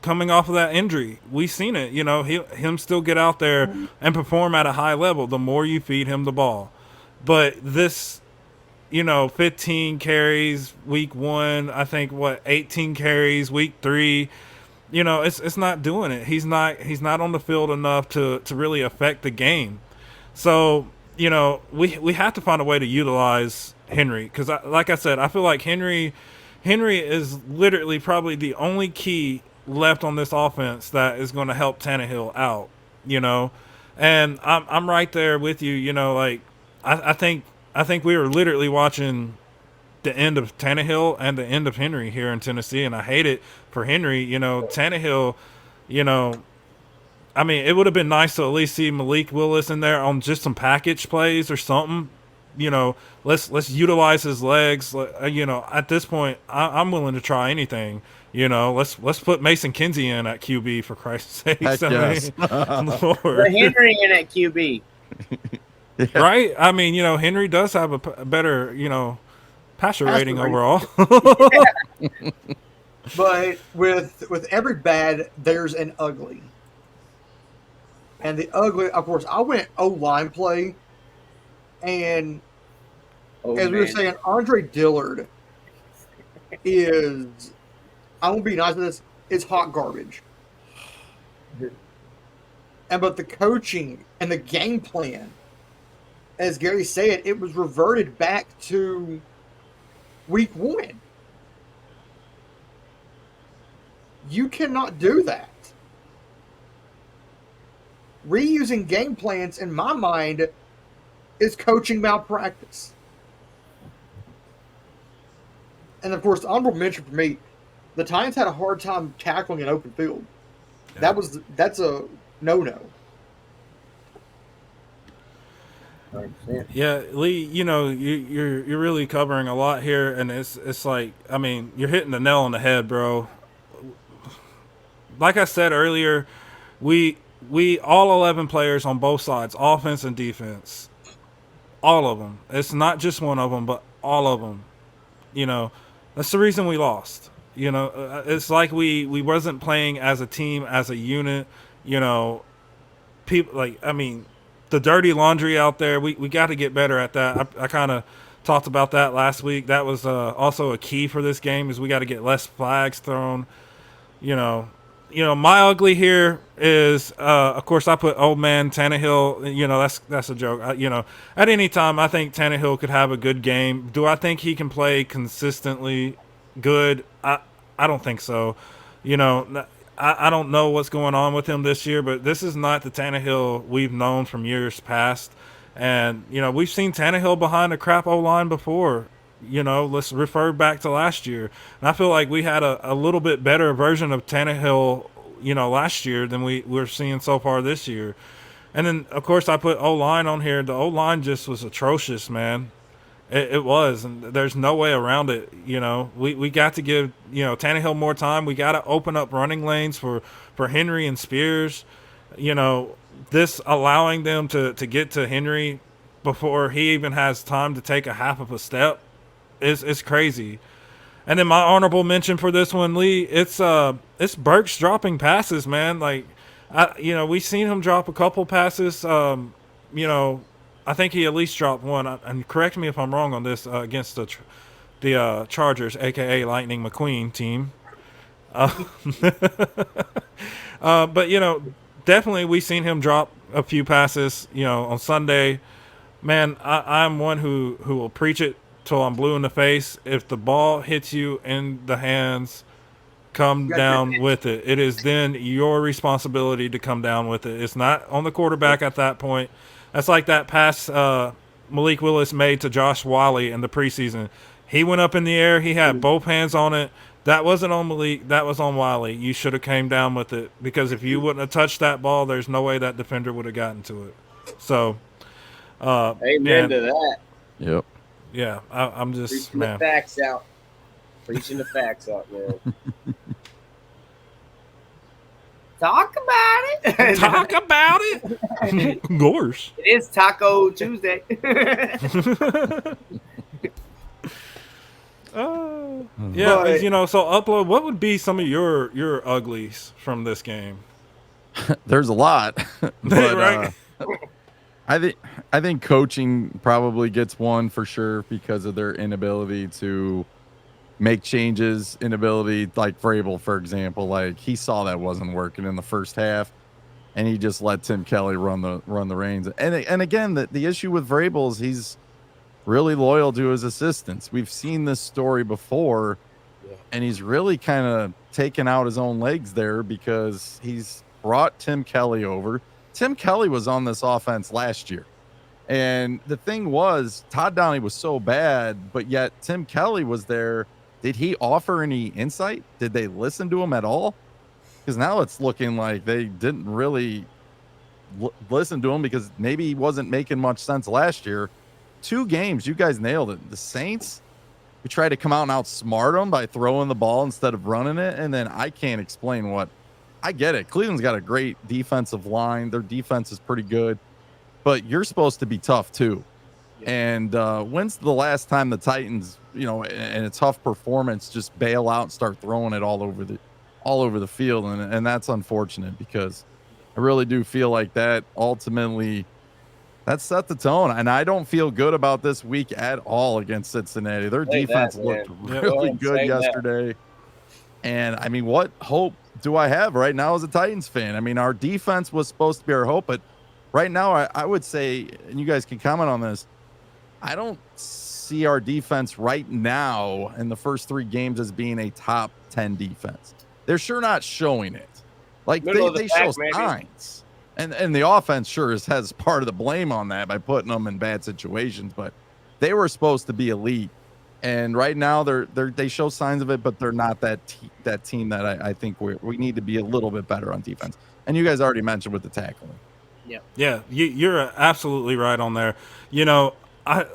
coming off of that injury, we've seen it. Him still get out there and perform at a high level the more you feed him the ball. But this, 15 carries week 1, I think 18 carries week 3. It's not doing it. He's not on the field enough to really affect the game. So, we have to find a way to utilize Henry because, like I said, I feel like Henry is literally probably the only key left on this offense that is going to help Tannehill out. And I'm right there with you. I think we were literally watching the end of Tannehill and the end of Henry here in Tennessee, and I hate it for Henry. Tannehill, I mean, it would have been nice to at least see Malik Willis in there on just some package plays or something. Let's utilize his legs. At this point, I'm willing to try anything. Let's put Mason Kinsey in at QB for Christ's sake. Heck yes. Put Henry in at QB. Yeah. Right? I mean, Henry does have a better, passer rating overall. But with every bad, there's an ugly. And the ugly, of course, I went O-line play. And we were saying, Andre Dillard is, I won't be nice with this, it's hot garbage. But the coaching and the game plan, as Gary said, it was reverted back to week 1. You cannot do that. Reusing game plans, in my mind, is coaching malpractice. And, of course, the honorable mention for me, the Titans had a hard time tackling an open field. Yeah. That's a no-no. Yeah, Lee, you're really covering a lot here, and it's like, I mean, you're hitting the nail on the head, bro. Like I said earlier, we all 11 players on both sides, offense and defense, all of them. It's not just one of them, but all of them. That's the reason we lost. It's like we wasn't playing as a team, as a unit. People the dirty laundry out there. We got to get better at that. I kind of talked about that last week. That was also a key for this game is we got to get less flags thrown. my ugly here is, of course, I put old man Tannehill. That's a joke. At any time, I think Tannehill could have a good game. Do I think he can play consistently good? I don't think so. I don't know what's going on with him this year, but this is not the Tannehill we've known from years past. And, we've seen Tannehill behind a crap O-line before. Let's refer back to last year. And I feel like we had a little bit better version of Tannehill, last year than we're seeing so far this year. And then, of course, I put O-line on here. The O-line just was atrocious, man. It was, and there's no way around it. We got to give, Tannehill more time. We got to open up running lanes for Henry and Spears. This allowing them to get to Henry before he even has time to take a half of a step is crazy. And then my honorable mention for this one, Lee, it's Burks dropping passes, man. Like, we seen him drop a couple passes. I think he at least dropped one. And correct me if I'm wrong on this, against the Chargers, aka Lightning McQueen team. But definitely we seen him drop a few passes. On Sunday, man. I'm one who will preach it till I'm blue in the face. If the ball hits you in the hands, come down with it. It is then your responsibility to come down with it. It's not on the quarterback at that point. That's like that pass Malik Willis made to Josh Whalley in the preseason. He went up in the air. He had both hands on it. That wasn't on Malik. That was on Whalley. You should have came down with it, because if you wouldn't have touched that ball, there's no way that defender would have gotten to it. So, amen to that. Yep. Yeah, I'm just, Preaching man. the facts out. Preaching the facts out, man. Talk about it. Talk about it. Of course. It is Taco Tuesday. Yeah, so Upload, what would be some of your uglies from this game? There's a lot, but Right. I think coaching probably gets one for sure, because of their inability to make changes, inability, like Vrabel, for example. Like, he saw that wasn't working in the first half, and he just let Tim Kelly run the reins. And again, the issue with Vrabel is he's really loyal to his assistants. We've seen this story before, and he's really kind of taken out his own legs there, because he's brought Tim Kelly over. Tim Kelly was on this offense last year. And the thing was, Todd Downey was so bad, but yet Tim Kelly was there. Did he offer any insight? Did they listen to him at all? Because now it's looking like they didn't really listen to him, because maybe he wasn't making much sense last year. 2 games, you guys nailed it. The Saints, we tried to come out and outsmart them by throwing the ball instead of running it. And then I can't explain what. I get it. Cleveland's got a great defensive line. Their defense is pretty good. But you're supposed to be tough too. Yeah. And when's the last time the Titans, in a tough performance, just bail out and start throwing it all over the field? And that's unfortunate, because I really do feel like that ultimately that set the tone. And I don't feel good about this week at all against Cincinnati. Their defense looked really good yesterday. And I mean, what hope do I have right now as a Titans fan? I mean, our defense was supposed to be our hope, but right now I would say, and you guys can comment on this, I don't see our defense right now in the first 3 games as being a top 10 defense. They're sure not showing it. Like, they show signs. And the offense sure has part of the blame on that by putting them in bad situations, but they were supposed to be elite. And right now they show signs of it, but they're not that team that I think we need to be a little bit better on defense. And you guys already mentioned with the tackling. Yeah, you're absolutely right on there. I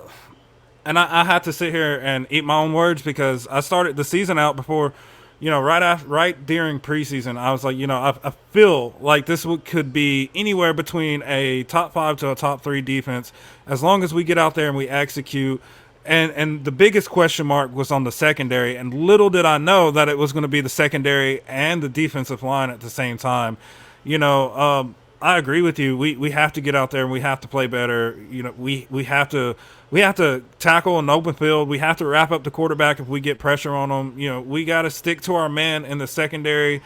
had to sit here and eat my own words, because I started the season out before, right during preseason. I was like, I feel like this could be anywhere between a top 5 to a top 3 defense, as long as we get out there and we execute. And the biggest question mark was on the secondary, and little did I know that it was going to be the secondary and the defensive line at the same time. I agree with you. We have to get out there and we have to play better. We have to tackle an open field. We have to wrap up the quarterback if we get pressure on them. We got to stick to our man in the secondary.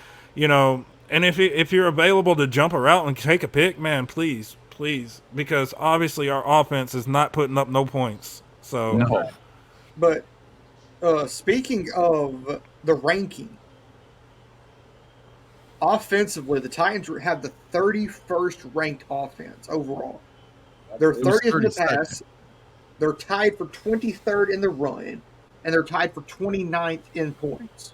And if you're available to jump a route and take a pick, man, please, because obviously our offense is not putting up no points. So No. But speaking of the ranking, offensively, the Titans have the 31st ranked offense overall. They're It was 30th in the 32nd. pass. They're tied for 23rd in the run, and they're tied for 29th in points.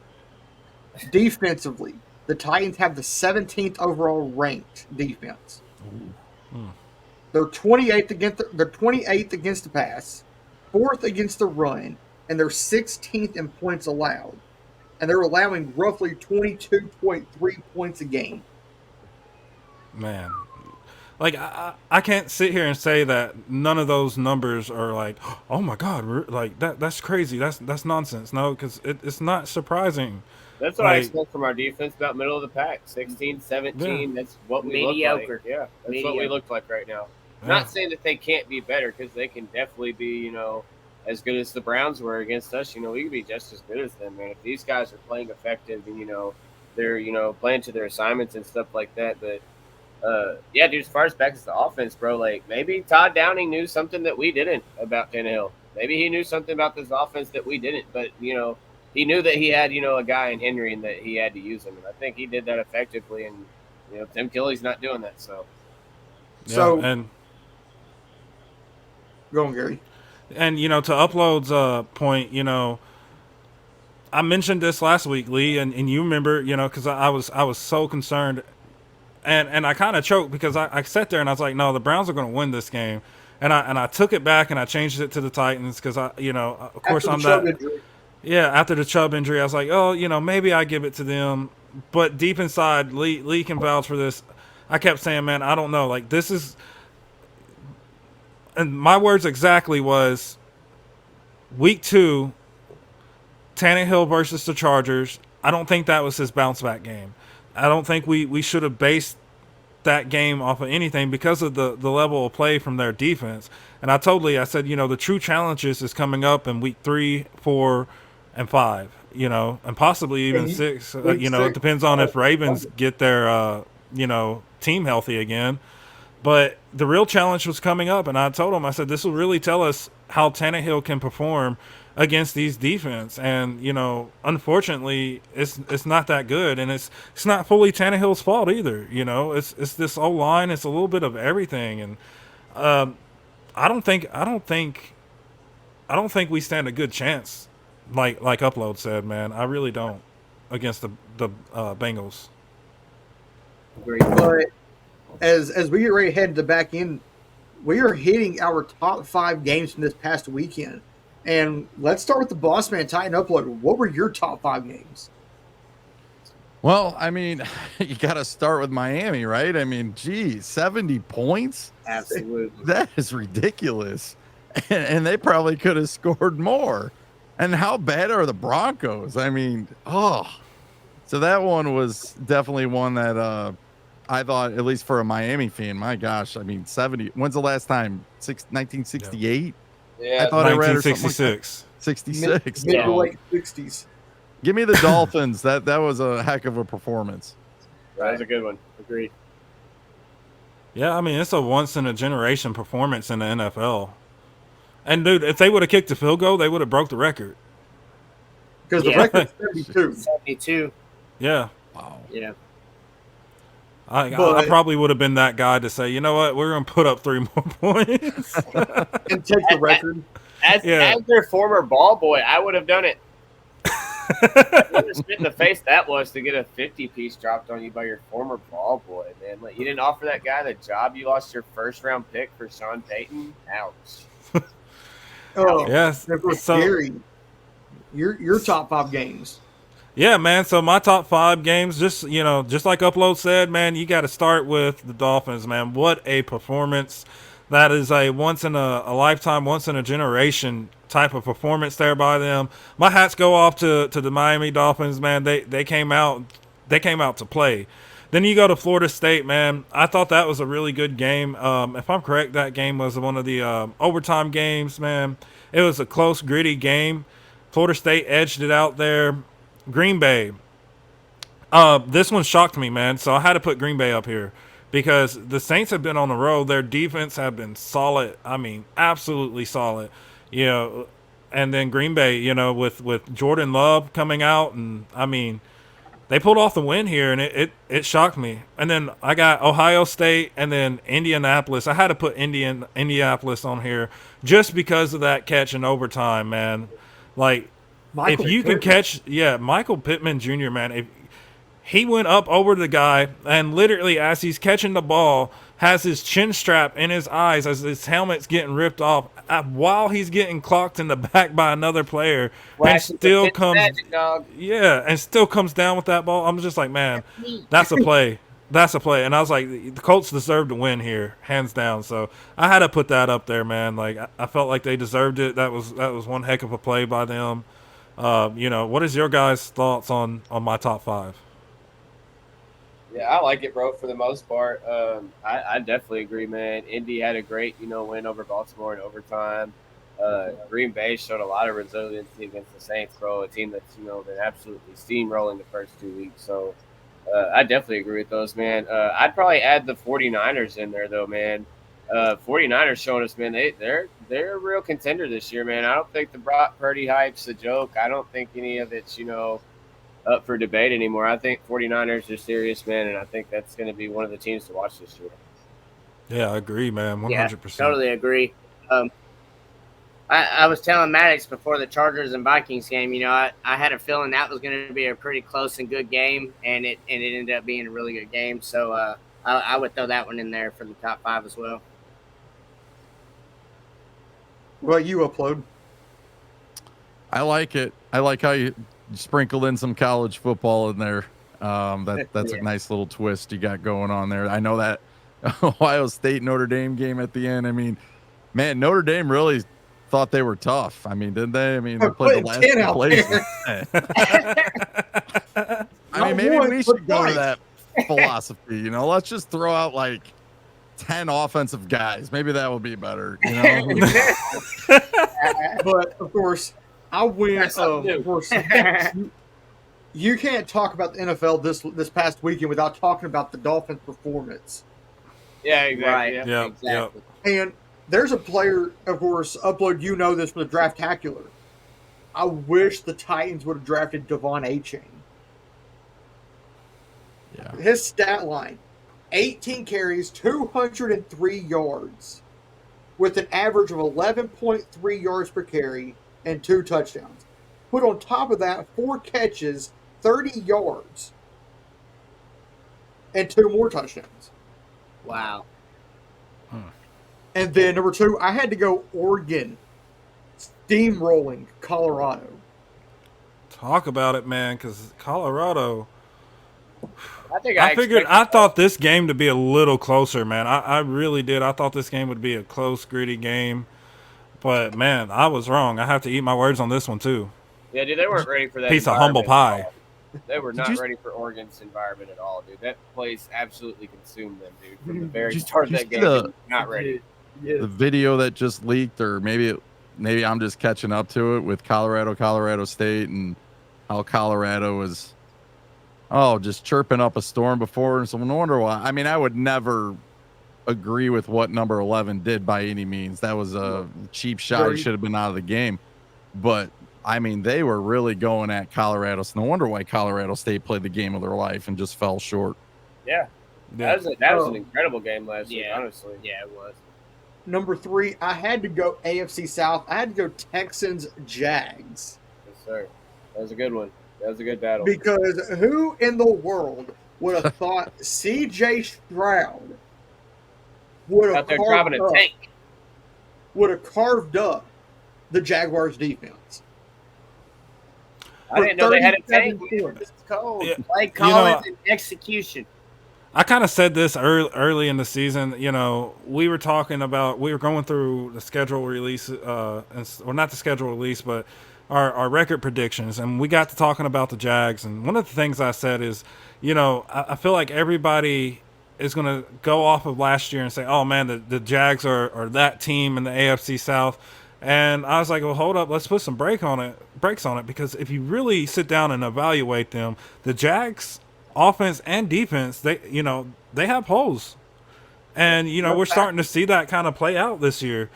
Defensively, the Titans have the 17th overall ranked defense. They're 28th against the pass, 4th against the run, and they're 16th in points allowed. And they're allowing roughly 22.3 points a game. man, like I can't sit here and say that none of those numbers are like, oh my god, like that's crazy, that's nonsense. No, because it's not surprising. That's what I Like- expect from our defense, about middle of the pack. 16, 17, that's what we Mediocre. look like. Yeah, that's what we Mediocre. look like right now. Yeah. Not saying that they can't be better, because they can definitely be, as good as the Browns were against us. We could be just as good as them, man. If these guys are playing effective and, they're, playing to their assignments and stuff like that. But, yeah, dude, as far as back as the offense, bro, like maybe Todd Downing knew something that we didn't about Tannehill. Maybe he knew something about this offense that we didn't. But, he knew that he had, a guy in Henry and that he had to use him. And I think he did that effectively. And, Tim Kelly's not doing that. So, Yeah, So- and Go on, Gary. And to Upload's point, I mentioned this last week, Lee, and you remember, because I was so concerned, and I kind of choked because I sat there and I was like, no, the Browns are going to win this game, and I took it back and I changed it to the Titans because of course After I'm the Chubb that. injury. Yeah, after the Chubb injury, I was like, oh, maybe I give it to them, but deep inside, Lee can vouch for this. I kept saying, man, I don't know, like this is. And my words exactly was, week 2, Tannehill versus the Chargers. I don't think that was his bounce back game. I don't think we should have based that game off of anything because of the level of play from their defense. And I said, the true challenges is coming up in week 3, 4, and 5, and possibly even 6. week It 6. depends on if Ravens get their, team healthy again. But the real challenge was coming up, and I told him, I said, this will really tell us how Tannehill can perform against these defense. And, unfortunately, it's not that good, and it's not fully Tannehill's fault either. It's this O-line, it's a little bit of everything. And I don't think we stand a good chance, like Upload said, man. I really don't, against the Bengals. But as we get ready to head to the back end, we are hitting our top 5 games from this past weekend. And let's start with the Boss Man Titan Upload. What were your top 5 games? Well, I mean, you got to start with Miami, right? I mean, geez, 70 points? Absolutely. That is ridiculous. And they probably could have scored more. And how bad are the Broncos? I mean, so that one was definitely one that I thought, at least for a Miami fan, my gosh, I mean, 70. When's the last time? 1968? yeah, I thought I read or something like that. 1966. 66. Mid to Yeah. late 60s. Give me the Dolphins. That was a heck of a performance. that was a good one. Agreed. Yeah, I mean, it's a once-in-a-generation performance in the NFL. And, dude, if they would have kicked the field goal, they would have broke the record. Because the Yeah. record's 72. 72. Yeah. Wow. Yeah. I But- probably would have been that guy to say, you know what, we're going to put up 3 more points. And take the record. As their former ball boy, I would have done it. What a spit in the face that was to get a 50-piece dropped on you by your former ball boy, man. Like, you didn't offer that guy the job. You lost your first-round pick for Sean Payton. Ouch. Oh, Yes. and for So- Gary, your top 5 games. Yeah, man. So my top 5 games, just like Upload said, man, you got to start with the Dolphins, man. What a performance! That is a once in a lifetime, once in a generation type of performance there by them. My hats go off to the Miami Dolphins, man. They came out to play. Then you go to Florida State, man. I thought that was a really good game. If I'm correct, that game was one of the overtime games, man. It was a close, gritty game. Florida State edged it out there. Green Bay, This one shocked me, man. So I had to put Green Bay up here because the Saints have been on the road. Their defense have been solid. I mean, absolutely solid. You know, and then Green Bay, you know, with Jordan Love coming out, and I mean, they pulled off the win here, and it shocked me. And then I got Ohio State and then Indianapolis. I had to put Indianapolis on here just because of that catch in overtime, man. Like, Michael if you can catch, Michael Pittman Jr., man, if he went up over the guy and literally as he's catching the ball has his chin strap in his eyes as his helmet's getting ripped off while he's getting clocked in the back by another player and still comes and still comes down with that ball. I'm just like, man, that's a play. That's a play. And I was like, the Colts deserve to win here, hands down. So I had to put that up there, man. Like, I felt like they deserved it. That was one heck of a play by them. You know, what is your guys' thoughts on my top 5? Yeah, I like it, bro, for the most part. I definitely agree, man. Indy had a great, win over Baltimore in overtime. Green Bay showed a lot of resiliency against the Saints, bro, a team that's, been absolutely steamrolling the first 2 weeks. So I definitely agree with those, man. I'd probably add the 49ers in there, though, man. 49ers showing us, man, they're a real contender this year, man. I don't think the Brock Purdy hype's a joke. I don't think any of it's, up for debate anymore. I think 49ers are serious, man, and I think that's going to be one of the teams to watch this year. Yeah, I agree, man. 100%. Yeah, totally agree. I was telling Mattax before the Chargers and Vikings game, I had a feeling that was going to be a pretty close and good game, and it ended up being a really good game. So I would throw that one in there for the top 5 as well. Well, you upload. I like it. I like how you sprinkled in some college football in there. That's a nice little twist you got going on there. I know that Ohio State Notre Dame game at the end. I mean, man, Notre Dame really thought they were tough. I mean, didn't they? I mean, they played the last 2 places. I mean, maybe we should go to that philosophy. Let's just throw out like 10 offensive guys. Maybe that would be better. But of course, I went. Of course, you can't talk about the NFL this past weekend without talking about the Dolphins' performance. Yeah, exactly. Right. Yeah, Exactly. And there's a player, of course, upload. This from the Draftacular. I wish the Titans would have drafted Devon Achane. Yeah. His stat line: 18 carries, 203 yards, with an average of 11.3 yards per carry and 2 touchdowns. Put on top of that, 4 catches, 30 yards, and 2 more touchdowns. Wow. And then number 2, I had to go Oregon, steamrolling Colorado. Talk about it, man, because Colorado. I I thought this game to be a little closer, man. I really did. I thought this game would be a close, gritty game. But, man, I was wrong. I have to eat my words on this one, too. Yeah, dude, they weren't ready for that. Piece of humble pie. They were not ready for Oregon's environment at all, dude. That place absolutely consumed them, dude. From the very start of that game, they were not ready. The video that just leaked, or maybe I'm just catching up to it with Colorado State, and how Colorado was, just chirping up a storm before. And so no wonder why. I mean, I would never agree with what number 11 did by any means. That was a cheap shot. He should have been out of the game. But I mean, they were really going at Colorado. So no wonder why Colorado State played the game of their life and just fell short. Yeah. That was an incredible game last week, honestly. Yeah, it was. Number 3, I had to go AFC South. I had to go Texans Jags. Yes, sir. That was a good one. That was a good battle. Because who in the world would have thought C.J. Stroud would have carved up the Jaguars defense? I didn't know they had a tank. It's cold. Yeah. Play calling and execution. I kind of said this early in the season. We were going through the schedule release, not the schedule release, but our record predictions, and we got to talking about the Jags. And one of the things I said is, I feel like everybody is going to go off of last year and say, oh man, the Jags are that team in the AFC South. And I was like, well, hold up, let's put some brakes on it, because if you really sit down and evaluate them, the Jags offense and defense, they have holes. And, we're starting to see that kind of play out this year.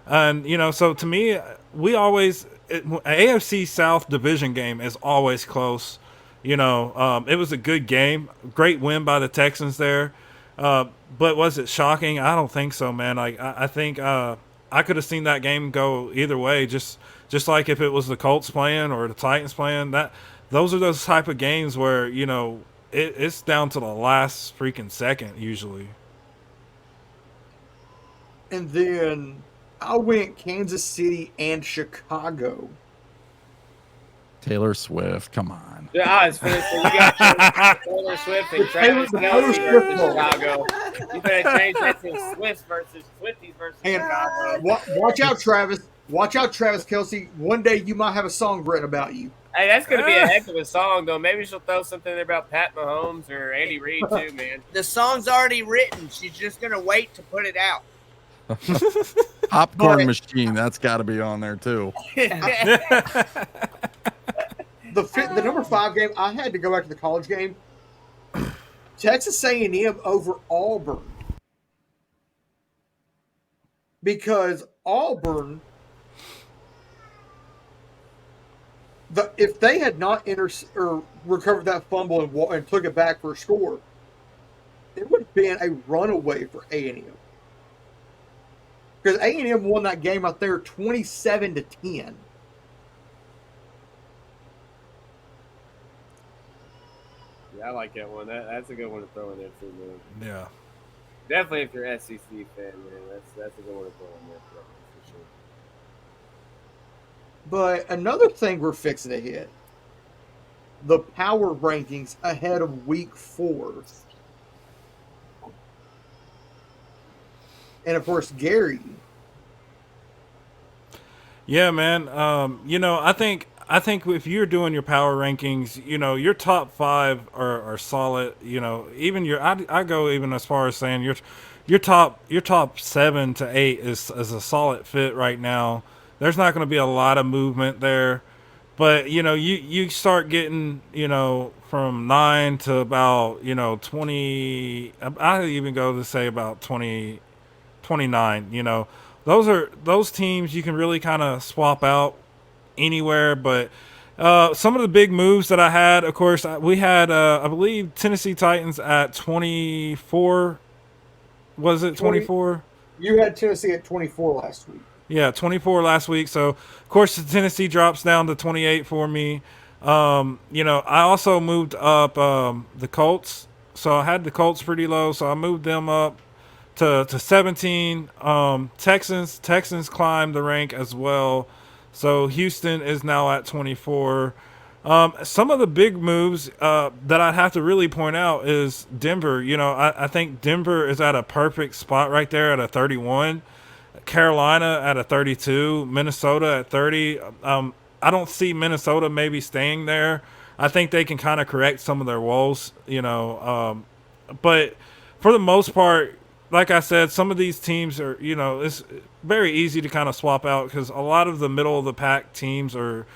And, so to me, AFC South division game is always close. It was a good game. Great win by the Texans there. But was it shocking? I don't think so, man. I think I could have seen that game go either way. Just like if it was the Colts playing or the Titans playing. Those are those type of games where it's down to the last freaking second usually. And then I went Kansas City and Chicago. Taylor Swift, come on. Yeah, I was finna say, you got Taylor Swift and Travis Kelce versus Chicago. You better change that to Swift versus Swifties versus Chicago. Watch out, Travis. Watch out, Travis Kelce. One day you might have a song written about you. Hey, that's going to be a heck of a song, though. Maybe she'll throw something there about Pat Mahomes or Andy Reid, too, man. The song's already written. She's just going to wait to put it out. Popcorn machine, that's got to be on there too. The number 5 game, I had to go back to the college game. Texas A&M over Auburn, because Auburn, if they had not recovered that fumble and took it back for a score, it would have been a runaway for A&M. Because A&M won that game out there 27-10. Yeah, I like that one. That's a good one to throw in there too, man. Yeah. Definitely if you're an SEC fan, man, that's a good one to throw in there for sure. But another thing we're fixing to hit, the power rankings ahead of week 4. And of course, Gary. Yeah, man. I think if you're doing your power rankings, your top 5 are solid. Even I go even as far as saying your top 7 to 8 is a solid fit right now. There's not going to be a lot of movement there, but you start getting from 9 to about 20. I even go to say about 20. 29. Those teams you can really kind of swap out anywhere. But some of the big moves that I had, of course, we had I believe Tennessee Titans at 24. Was it 24? You had Tennessee at 24 last week. Yeah, 24 last week. So of course Tennessee drops down to 28 for me. I also moved up the Colts. So I had the Colts pretty low, so I moved them up to 17. Texans climbed the rank as well. So Houston is now at 24. Some of the big moves that I'd have to really point out is Denver. I think Denver is at a perfect spot right there at a 31. Carolina at a 32. Minnesota at 30. I don't see Minnesota maybe staying there. I think they can kind of correct some of their woes, but for the most part, like I said, some of these teams are, it's very easy to kind of swap out because a lot of the middle of the pack teams are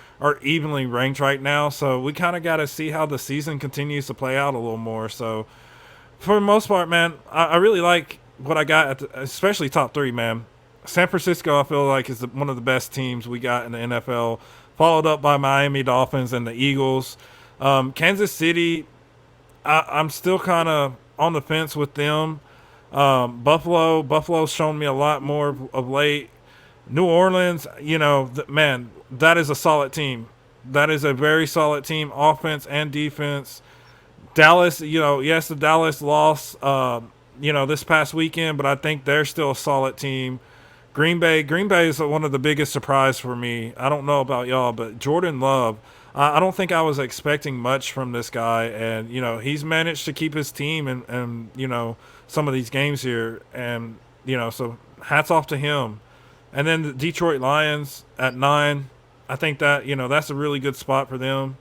evenly ranked right now. So we kind of got to see how the season continues to play out a little more. So for the most part, man, I really like what I got, especially top 3, man. San Francisco, I feel like, is one of the best teams we got in the NFL, followed up by Miami Dolphins and the Eagles. Kansas City, I'm still kind of on the fence with them. Buffalo's shown me a lot more of late. New Orleans, man, that is a solid team. That is a very solid team, offense and defense. Dallas, yes, the Dallas lost, this past weekend, but I think they're still a solid team. Green Bay is one of the biggest surprise for me. I don't know about y'all, but Jordan Love, I don't think I was expecting much from this guy, and he's managed to keep his team and some of these games here, and so hats off to him. And then the Detroit Lions at 9, I think that that's a really good spot for them.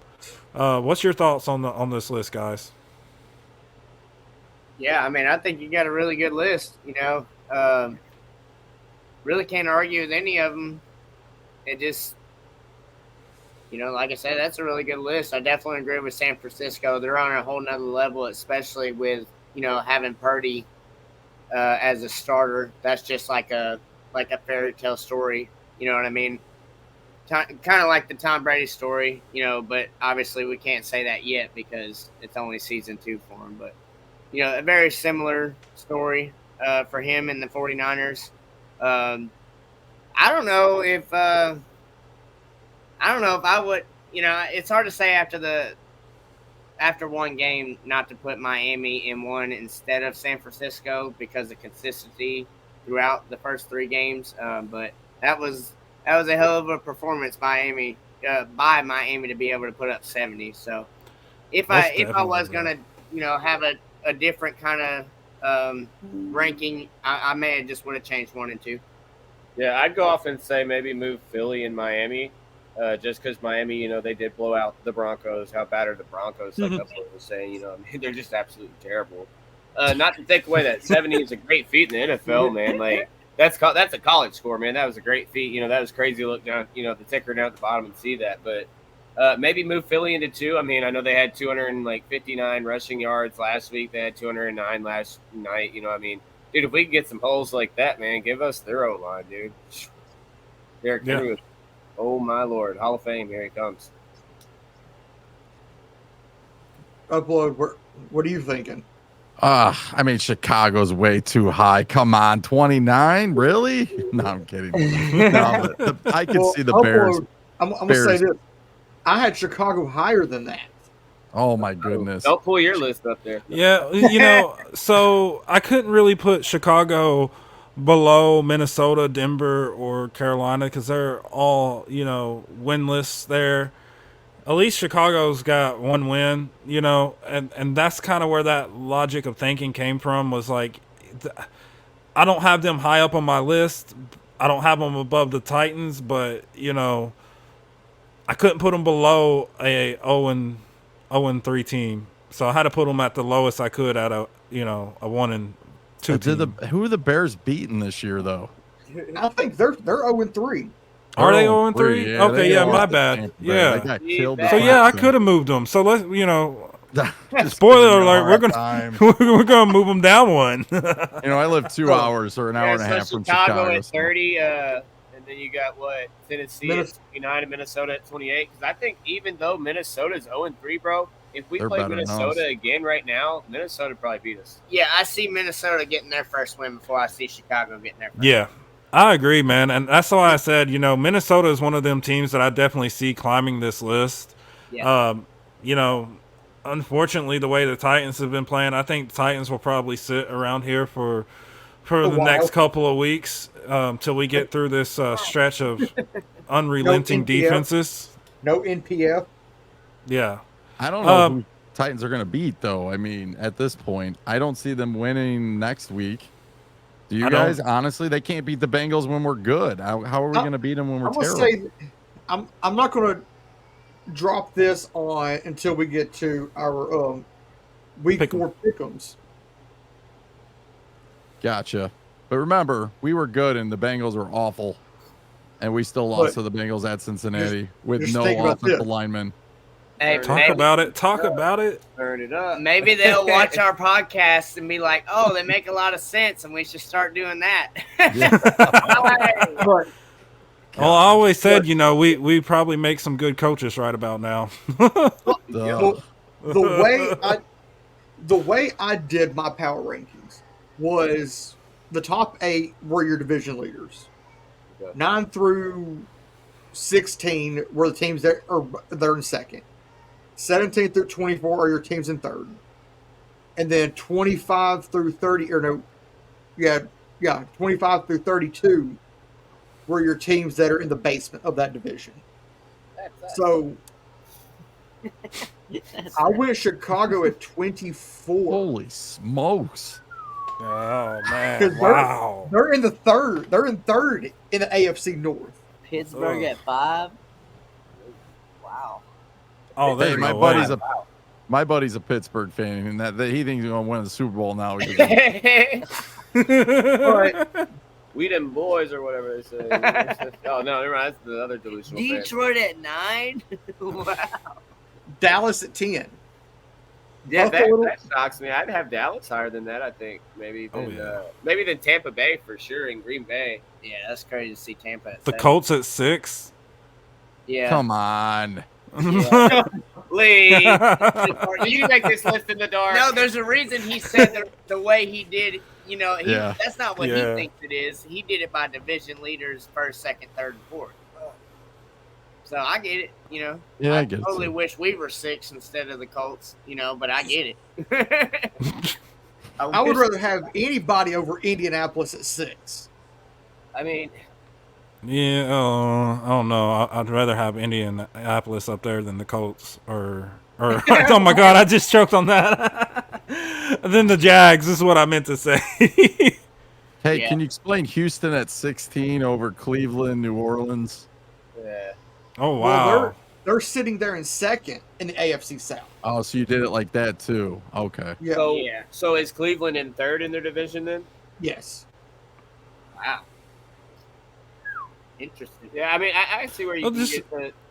What's your thoughts on this list, guys? Yeah, I mean, I think you got a really good list. Really can't argue with any of them. It just like I said, that's a really good list. I definitely agree with San Francisco. They're on a whole nother level, especially with having Purdy as a starter. That's just like a fairy tale story. You know what I mean? Kind of like the Tom Brady story, but obviously we can't say that yet because it's only season 2 for him. But, a very similar story for him and the 49ers. I don't know if I would, it's hard to say after one game not to put Miami in one instead of San Francisco because of consistency throughout the first 3 games. But that was a hell of a performance by Miami to be able to put up 70. So if I was gonna have a different kind of ranking, I may have just would have changed 1 and 2. Yeah, I'd go off and say maybe move Philly and Miami, just because Miami, they did blow out the Broncos. How bad are the Broncos? Like Upload was saying, they're just absolutely terrible. Not to take away that 70 is a great feat in the NFL, man. Like that's a college score, man. That was a great feat. That was crazy to look down, the ticker down at the bottom and see that. But maybe move Philly into 2. I mean, I know they had 259 rushing yards last week. They had 209 last night. Dude, if we can get some holes like that, man, give us their O-line, dude. Derrick Henry was, oh, my Lord. Hall of Fame, here he comes. Upload, what are you thinking? I mean, Chicago's way too high. Come on, 29? Really? No, I'm kidding. No, I can see the Bears. I'm going to say this. I had Chicago higher than that. Oh, my goodness. Don't pull your list up there. Yeah, so I couldn't really put Chicago below Minnesota, Denver, or Carolina because they're all, winless there. At least Chicago's got 1 win, and that's kind of where that logic of thinking came from was like, I don't have them high up on my list. I don't have them above the Titans, but, I couldn't put them below a 0-3 team. So I had to put them at the lowest I could at a 1-2 team. Who are the Bears beating this year, though? I think they're 0-3. Are they 0-3? Yeah, okay, yeah, my bad. Yeah. So yeah, I could have moved them. So let's, spoiler alert, we're gonna move them down 1. I live 2 hours or an hour and a half from Chicago. At 30, and then you got Tennessee at 29 and Minnesota at 28. Because I think even though Minnesota's 0-3, bro, if we play Minnesota again right now, Minnesota would probably beat us. Yeah, I see Minnesota getting their first win before I see Chicago getting their first win. Yeah. I agree, man. And that's why I said, Minnesota is one of them teams that I definitely see climbing this list. Yeah. Unfortunately, the way the Titans have been playing, I think the Titans will probably sit around here for the next couple of weeks till we get through this stretch of unrelenting defenses. No NPF. Yeah. I don't know who Titans are going to beat, though. I mean, at this point, I don't see them winning next week. Do you guys, honestly, they can't beat the Bengals when we're good. How are we going to beat them when we're terrible? I'm not going to drop this on until we get to our week 4 pick'ems. Gotcha. But remember, we were good and the Bengals were awful. And we still lost to the Bengals at Cincinnati with no offensive linemen. Hey, Talk about it. Turn it up. Maybe they'll watch our podcast and be like, "Oh, they make a lot of sense, and we should start doing that." Well, I always said, we probably make some good coaches right about now. The way I did my power rankings was the top 8 were your division leaders. 9 through 16 were the teams that are they're in second. 17 through 24 are your teams in third. And then 25 through 25 through 32 were your teams that are in the basement of that division. So I went Chicago at 24. Holy smokes. Oh, man. Wow. They're in the third. They're in third in the AFC North. Pittsburgh at 5. Wow. Oh, hey, my buddy's a Pittsburgh fan, and that he thinks he's going to win the Super Bowl now. We them boys or whatever they say. Oh no, never mind. That's the other delusional fan. Detroit at 9. Wow. Dallas at 10. Yeah, Buffalo- that shocks me. I'd have Dallas higher than that. I think maybe than Tampa Bay for sure, and Green Bay. Yeah, that's crazy to see Tampa at The 7. Colts at 6. Yeah. Come on. Yeah. Lee, you make this list in the dark. No, there's a reason he said the way he did. You know, Yeah. that's not what Yeah. he thinks it is. He did it by division leaders, first, second, third, and fourth. So I get it. You know, Yeah, I get it. totally wish we were 6 instead of the Colts. You know, but I get it. I would rather have anybody over Indianapolis at 6. I mean, Yeah, I don't know. I'd rather have Indianapolis up there than the Colts or oh my God, I just choked on that. Than the Jags is what I meant to say. Hey, Yeah. can you explain Houston at 16 over Cleveland, New Orleans? yeah. Oh Well, wow. they're sitting there in second in the AFC South. Oh, so you did it like that too. Okay. Yeah. So, Yeah. so is Cleveland in third in their division then? Yes. Wow. Interesting. Yeah, I mean, I see where you Well, can this-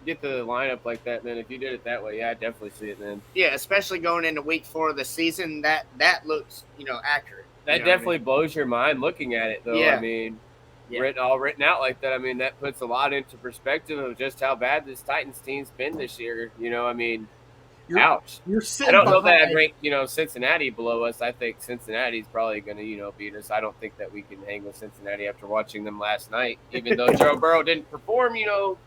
get the lineup like that. Then if you did it that way, yeah, I definitely see it then. Yeah, especially going into week 4 of the season, that looks, you know, accurate. That You know what I definitely blows your mind looking at it, though. Yeah. I mean, Yeah. written out like that. I mean, that puts a lot into perspective of just how bad this Titans team's been this year. You know, I mean, You're, ouch. You're I sitting don't know that I'd behind- rank, Cincinnati below us. I think Cincinnati's probably going to, beat us. I don't think that we can hang with Cincinnati after watching them last night. Even though Joe Burrow didn't perform,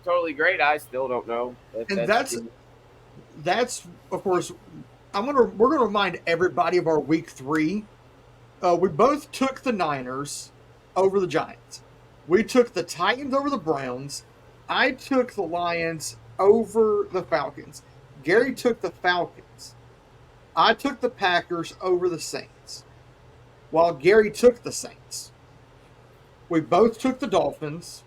totally great, I still don't know. And that's of course we're gonna remind everybody of our week 3. We both took the Niners over the Giants. We took the Titans over the Browns. I took the Lions over the Falcons. Gary took the Falcons. I took the Packers over the Saints, while Gary took the Saints. We both took the Dolphins.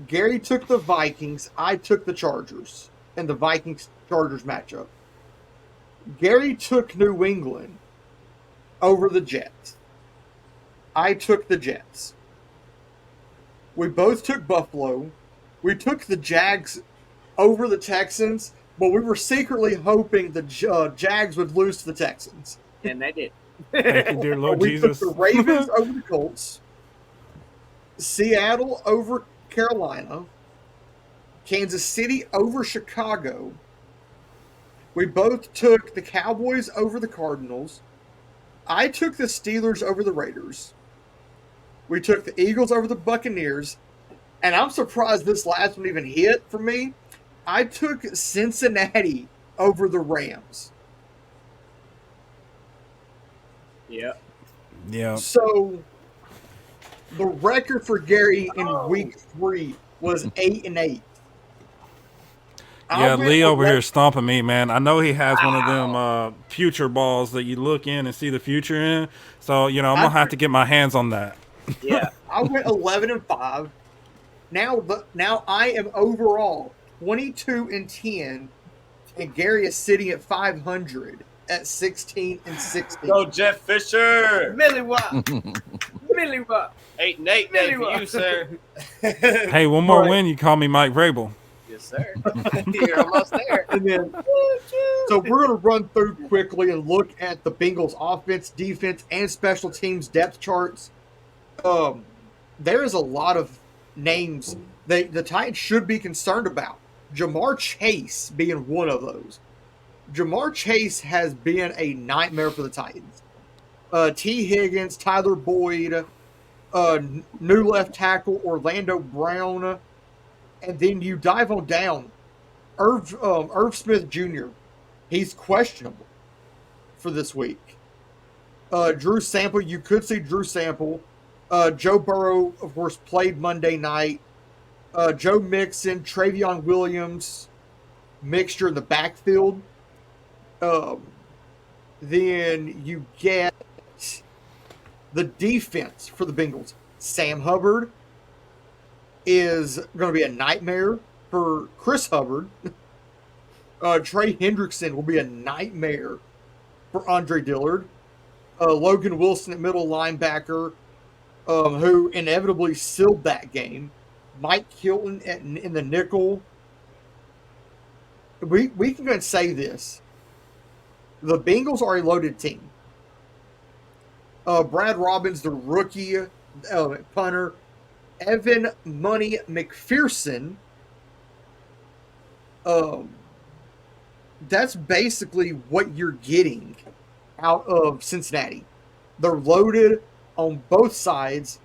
Gary took the Vikings. I took the Chargers in the Vikings-Chargers matchup. Gary took New England over the Jets. I took the Jets. We both took Buffalo. We took the Jags over the Texans, but we were secretly hoping the Jags would lose to the Texans. And they did. Thank you, dear Lord We Jesus. took the Ravens over the Colts. Seattle over Carolina. Kansas City over Chicago. We both took the Cowboys over the Cardinals. I took the Steelers over the Raiders. We took the Eagles over the Buccaneers. And I'm surprised this last one even hit for me. I took Cincinnati over the Rams. Yeah. Yeah. So the record for Gary in week 3 was 8-8. Yeah, Lee over here stomping me, man. I know he has one of them future balls that you look in and see the future in. So, I'm going to have to get my hands on that. Yeah. I went 11-5. Now I am overall 22-10, and Gary is sitting at 500 at 16-16. Go Jeff Fisher. Millie Watt. Millie Watt. 8-8 day for you, sir. Hey, one more win, you call me Mike Vrabel. Yes, sir. You're almost there. And then, so we're going to run through quickly and look at the Bengals' offense, defense, and special teams depth charts. There is a lot of names that the Titans should be concerned about. Jamar Chase being one of those. Jamar Chase has been a nightmare for the Titans. T. Higgins, Tyler Boyd, new left tackle Orlando Brown, and then you dive on down. Irv Smith Jr., he's questionable for this week. Drew Sample, you could see Drew Sample. Joe Burrow, of course, played Monday night. Joe Mixon, Travion Williams, mixture in the backfield. Then you get the defense for the Bengals. Sam Hubbard is going to be a nightmare for Chris Hubbard. Trey Hendrickson will be a nightmare for Andre Dillard. Logan Wilson at middle linebacker. who inevitably sealed that game. Mike Hilton in the nickel. We can go and say this. The Bengals are a loaded team. Brad Robbins, the rookie punter. Evan Money McPherson. That's basically what you're getting out of Cincinnati. They're loaded on both sides,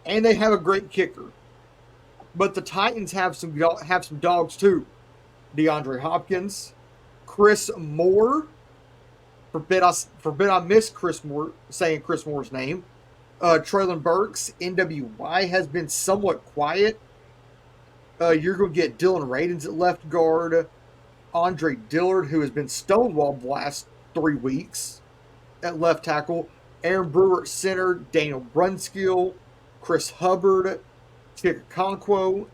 and they have a great kicker. But the Titans have some dogs too. DeAndre Hopkins, Chris Moore. Forbid I miss Chris Moore saying Chris Moore's name. Traylon Burks, NWY, has been somewhat quiet. You're going to get Dylan Radins at left guard. Andre Dillard, who has been stonewalled the last 3 weeks at left tackle. Aaron Brewer at center. Daniel Brunskill. Chris Hubbard. Chika Conquo.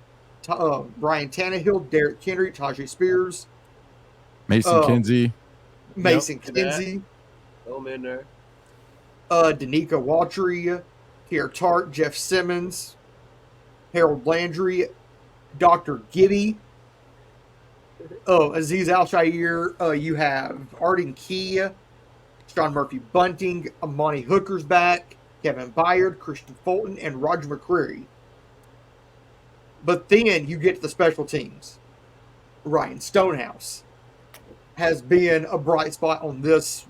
Brian Tannehill. Derrick Henry. Tajay Spears. Mason Kinsey. Mason Kinsey. I'm in there. Danica Waltree. Pierre Tart. Jeff Simmons. Harold Landry. Dr. Gibby. Aziz Al-Shair. You have Arden Key. Sean Murphy Bunting. Amani Hooker's back. Kevin Byard. Christian Fulton. And Roger McCreary. But then you get to the special teams. Ryan Stonehouse has been a bright spot on this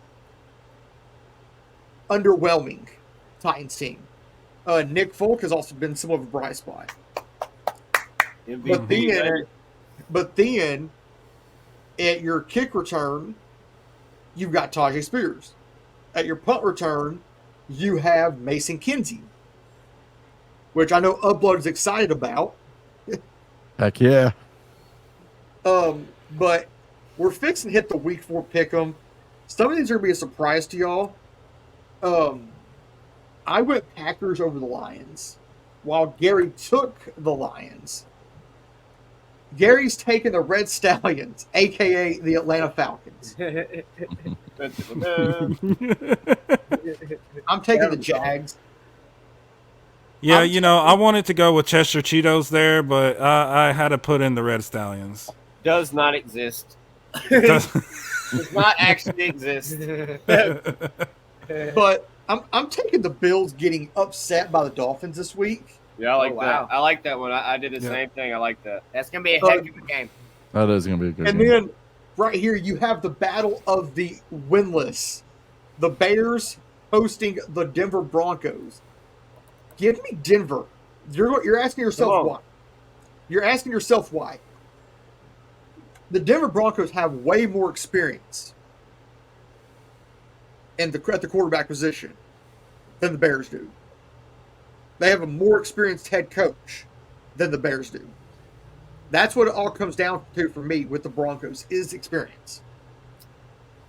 underwhelming Titans team. Nick Folk has also been somewhat of a bright spot. But then, at your kick return, you've got Tajay Spears. At your punt return, you have Mason Kinsey, which I know Upload is excited about. Heck yeah. But we're fixing to hit the week 4 pick'em. Some of these are going to be a surprise to y'all. I went Packers over the Lions, while Gary took the Lions. Gary's taking the Red Stallions, a.k.a. the Atlanta Falcons. I'm taking the Jags. Yeah, I wanted to go with Chester Cheetos there, but I had to put in the Red Stallions. Does not exist. Does not actually exist. But I'm taking the Bills getting upset by the Dolphins this week. Yeah, I like that. I like that one. I did the same thing. I like that. That's going to be a heck of a game. That is going to be a good game. And then right here you have the battle of the winless. The Bears hosting the Denver Broncos. Give me Denver. You're asking yourself why. You're asking yourself why. The Denver Broncos have way more experience at the quarterback position than the Bears do. They have a more experienced head coach than the Bears do. That's what it all comes down to for me with the Broncos is experience.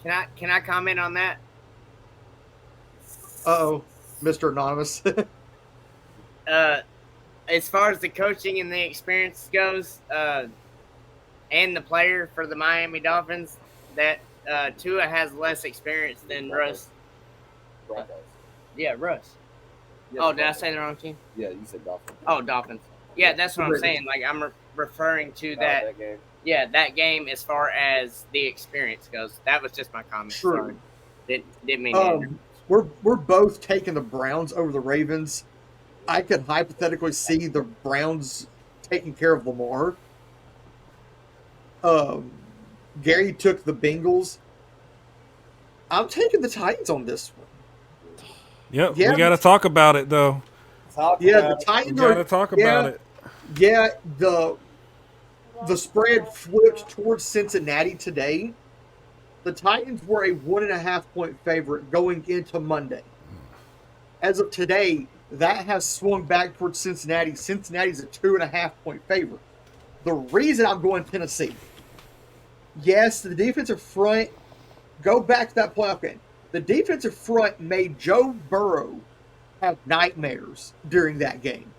Can I comment on that? Uh-oh, Mr. Anonymous. As far as the coaching and the experience goes, and the player for the Miami Dolphins, that Tua has less experience than Russ. Broncos. Yeah, Russ. Yes, Oh, did I say the wrong team? Yeah, you said Dolphins. Oh, Dolphins. Yeah, that's what I'm saying. Like, I'm referring to that. game. Yeah, that game as far as the experience goes. That was just my comment. True. Sorry. Didn't mean to. We're both taking the Browns over the Ravens. I could hypothetically see the Browns taking care of Lamar. Gary took the Bengals. I'm taking the Titans on this one. Yep, we got to talk about it, though. The Titans We got to talk about it. Yeah, the spread flipped towards Cincinnati today. The Titans were a 1.5-point favorite going into Monday. As of today, that has swung back towards Cincinnati. Cincinnati's a 2.5-point favorite. The reason I'm going Tennessee, yes, the defensive front, go back to that playoff game. The defensive front made Joe Burrow have nightmares during that game.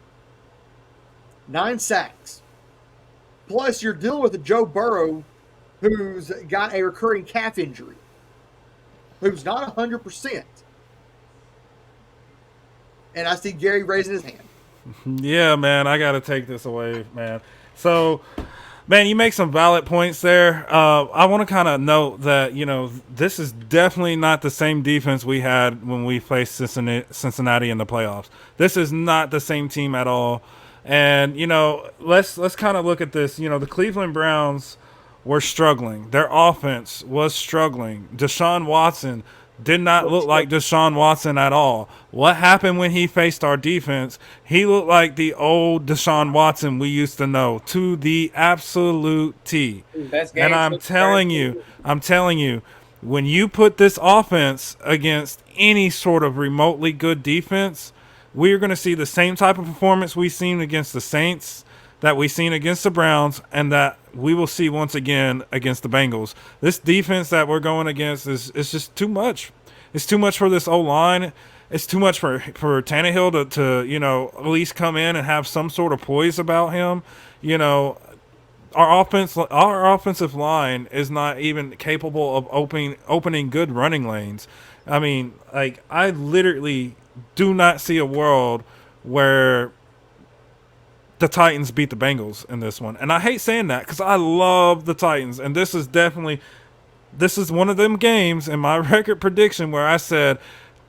9 sacks. Plus, you're dealing with a Joe Burrow who's got a recurring calf injury, who's not 100%. And I see Gary raising his hand. Yeah, man, I got to take this away, man. So, man, you make some valid points there. I want to kind of note that, this is definitely not the same defense we had when we faced Cincinnati in the playoffs. This is not the same team at all. And, let's kind of look at this. The Cleveland Browns were struggling. Their offense was struggling. Deshaun Watson did not look like Deshaun Watson at all. What happened when he faced our defense? He looked like the old Deshaun Watson we used to know, to the absolute T. And I'm telling you, when you put this offense against any sort of remotely good defense, we're going to see the same type of performance we've seen against the Saints, that we've seen against the Browns, and that we will see once again against the Bengals. This defense that we're going against is just too much. It's too much for this O-line. It's too much for Tannehill to at least come in and have some sort of poise about him. Our offensive line is not even capable of opening good running lanes. I mean, I literally do not see a world where the Titans beat the Bengals in this one. And I hate saying that because I love the Titans. And this is one of them games in my record prediction where I said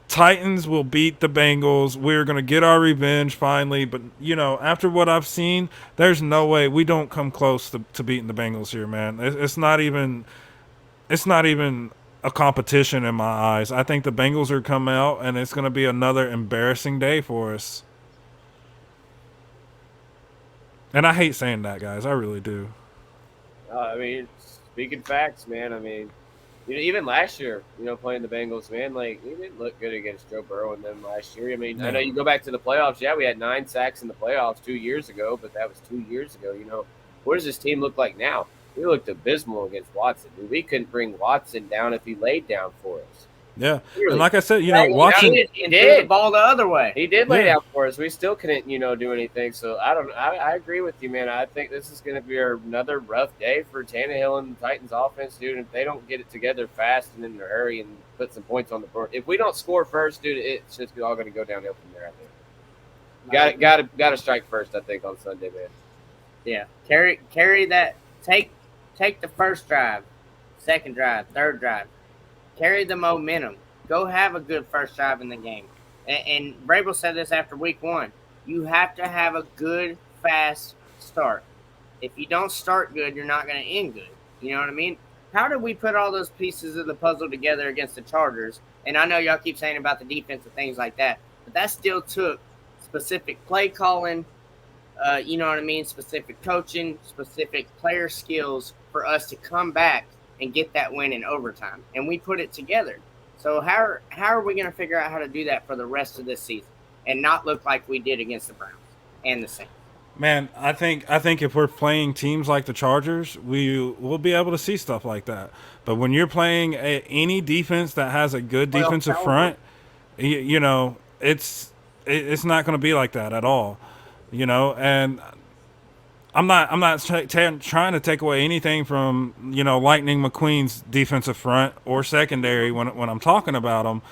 Titans will beat the Bengals. We're going to get our revenge finally. But, after what I've seen, there's no way we don't come close to beating the Bengals here, man. It's not even a competition in my eyes. I think the Bengals are come out, and it's going to be another embarrassing day for us. And I hate saying that, guys. I really do. Speaking facts, man. Even last year, playing the Bengals, man, we didn't look good against Joe Burrow and them last year. I know you go back to the playoffs. Yeah, we had 9 sacks in the playoffs 2 years ago, but that was 2 years ago. What does this team look like now? We looked abysmal against Watson. We couldn't bring Watson down if he laid down for us. Yeah, really. And like I said, Watson he did the ball the other way. He did lay down for us. We still couldn't, do anything. So I agree with you, man. I think this is going to be another rough day for Tannehill and the Titans offense, dude. If they don't get it together fast and in a hurry and put some points on the board, if we don't score first, dude, it's just all going to go downhill from there. I think. Got to strike first. I think on Sunday, man. Yeah, carry that. Take the first drive, second drive, third drive. Carry the momentum. Go have a good first drive in the game. And Vrabel said this after week 1. You have to have a good, fast start. If you don't start good, you're not going to end good. You know what I mean? How did we put all those pieces of the puzzle together against the Chargers? And I know y'all keep saying about the defense and things like that, but that still took specific play calling, specific coaching, specific player skills for us to come back and get that win in overtime. And we put it together. So how are we going to figure out how to do that for the rest of this season and not look like we did against the Browns and the Saints? Man, I think if we're playing teams like the Chargers, we'll be able to see stuff like that. But when you're playing any defense that has a good defensive front, it's not going to be like that at all. And I'm not trying to take away anything from Lightning McQueen's defensive front or secondary when I'm talking about them,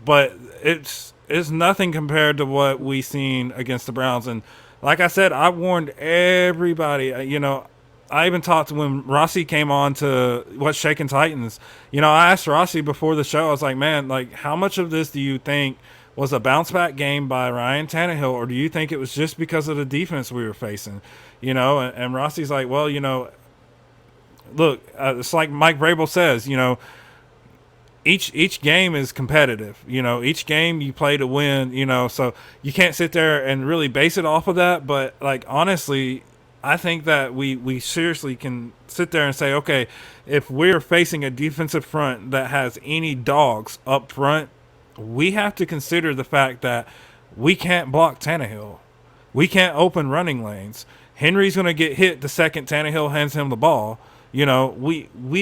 but it's nothing compared to what we seen against the Browns. And like I said, I warned everybody. I even talked when Rossi came on to What's Shaking Titans. I asked Rossi before the show. I was like, man, how much of this do you think was a bounce back game by Ryan Tannehill, or do you think it was just because of the defense we were facing? And Rossi's like, well, look, it's like Mike Vrabel says, each game is competitive. Each game you play to win. So you can't sit there and really base it off of that. But honestly, I think that we seriously can sit there and say, okay, if we're facing a defensive front that has any dogs up front, we have to consider the fact that we can't block Tannehill. We can't open running lanes. Henry's going to get hit the second Tannehill hands him the ball. We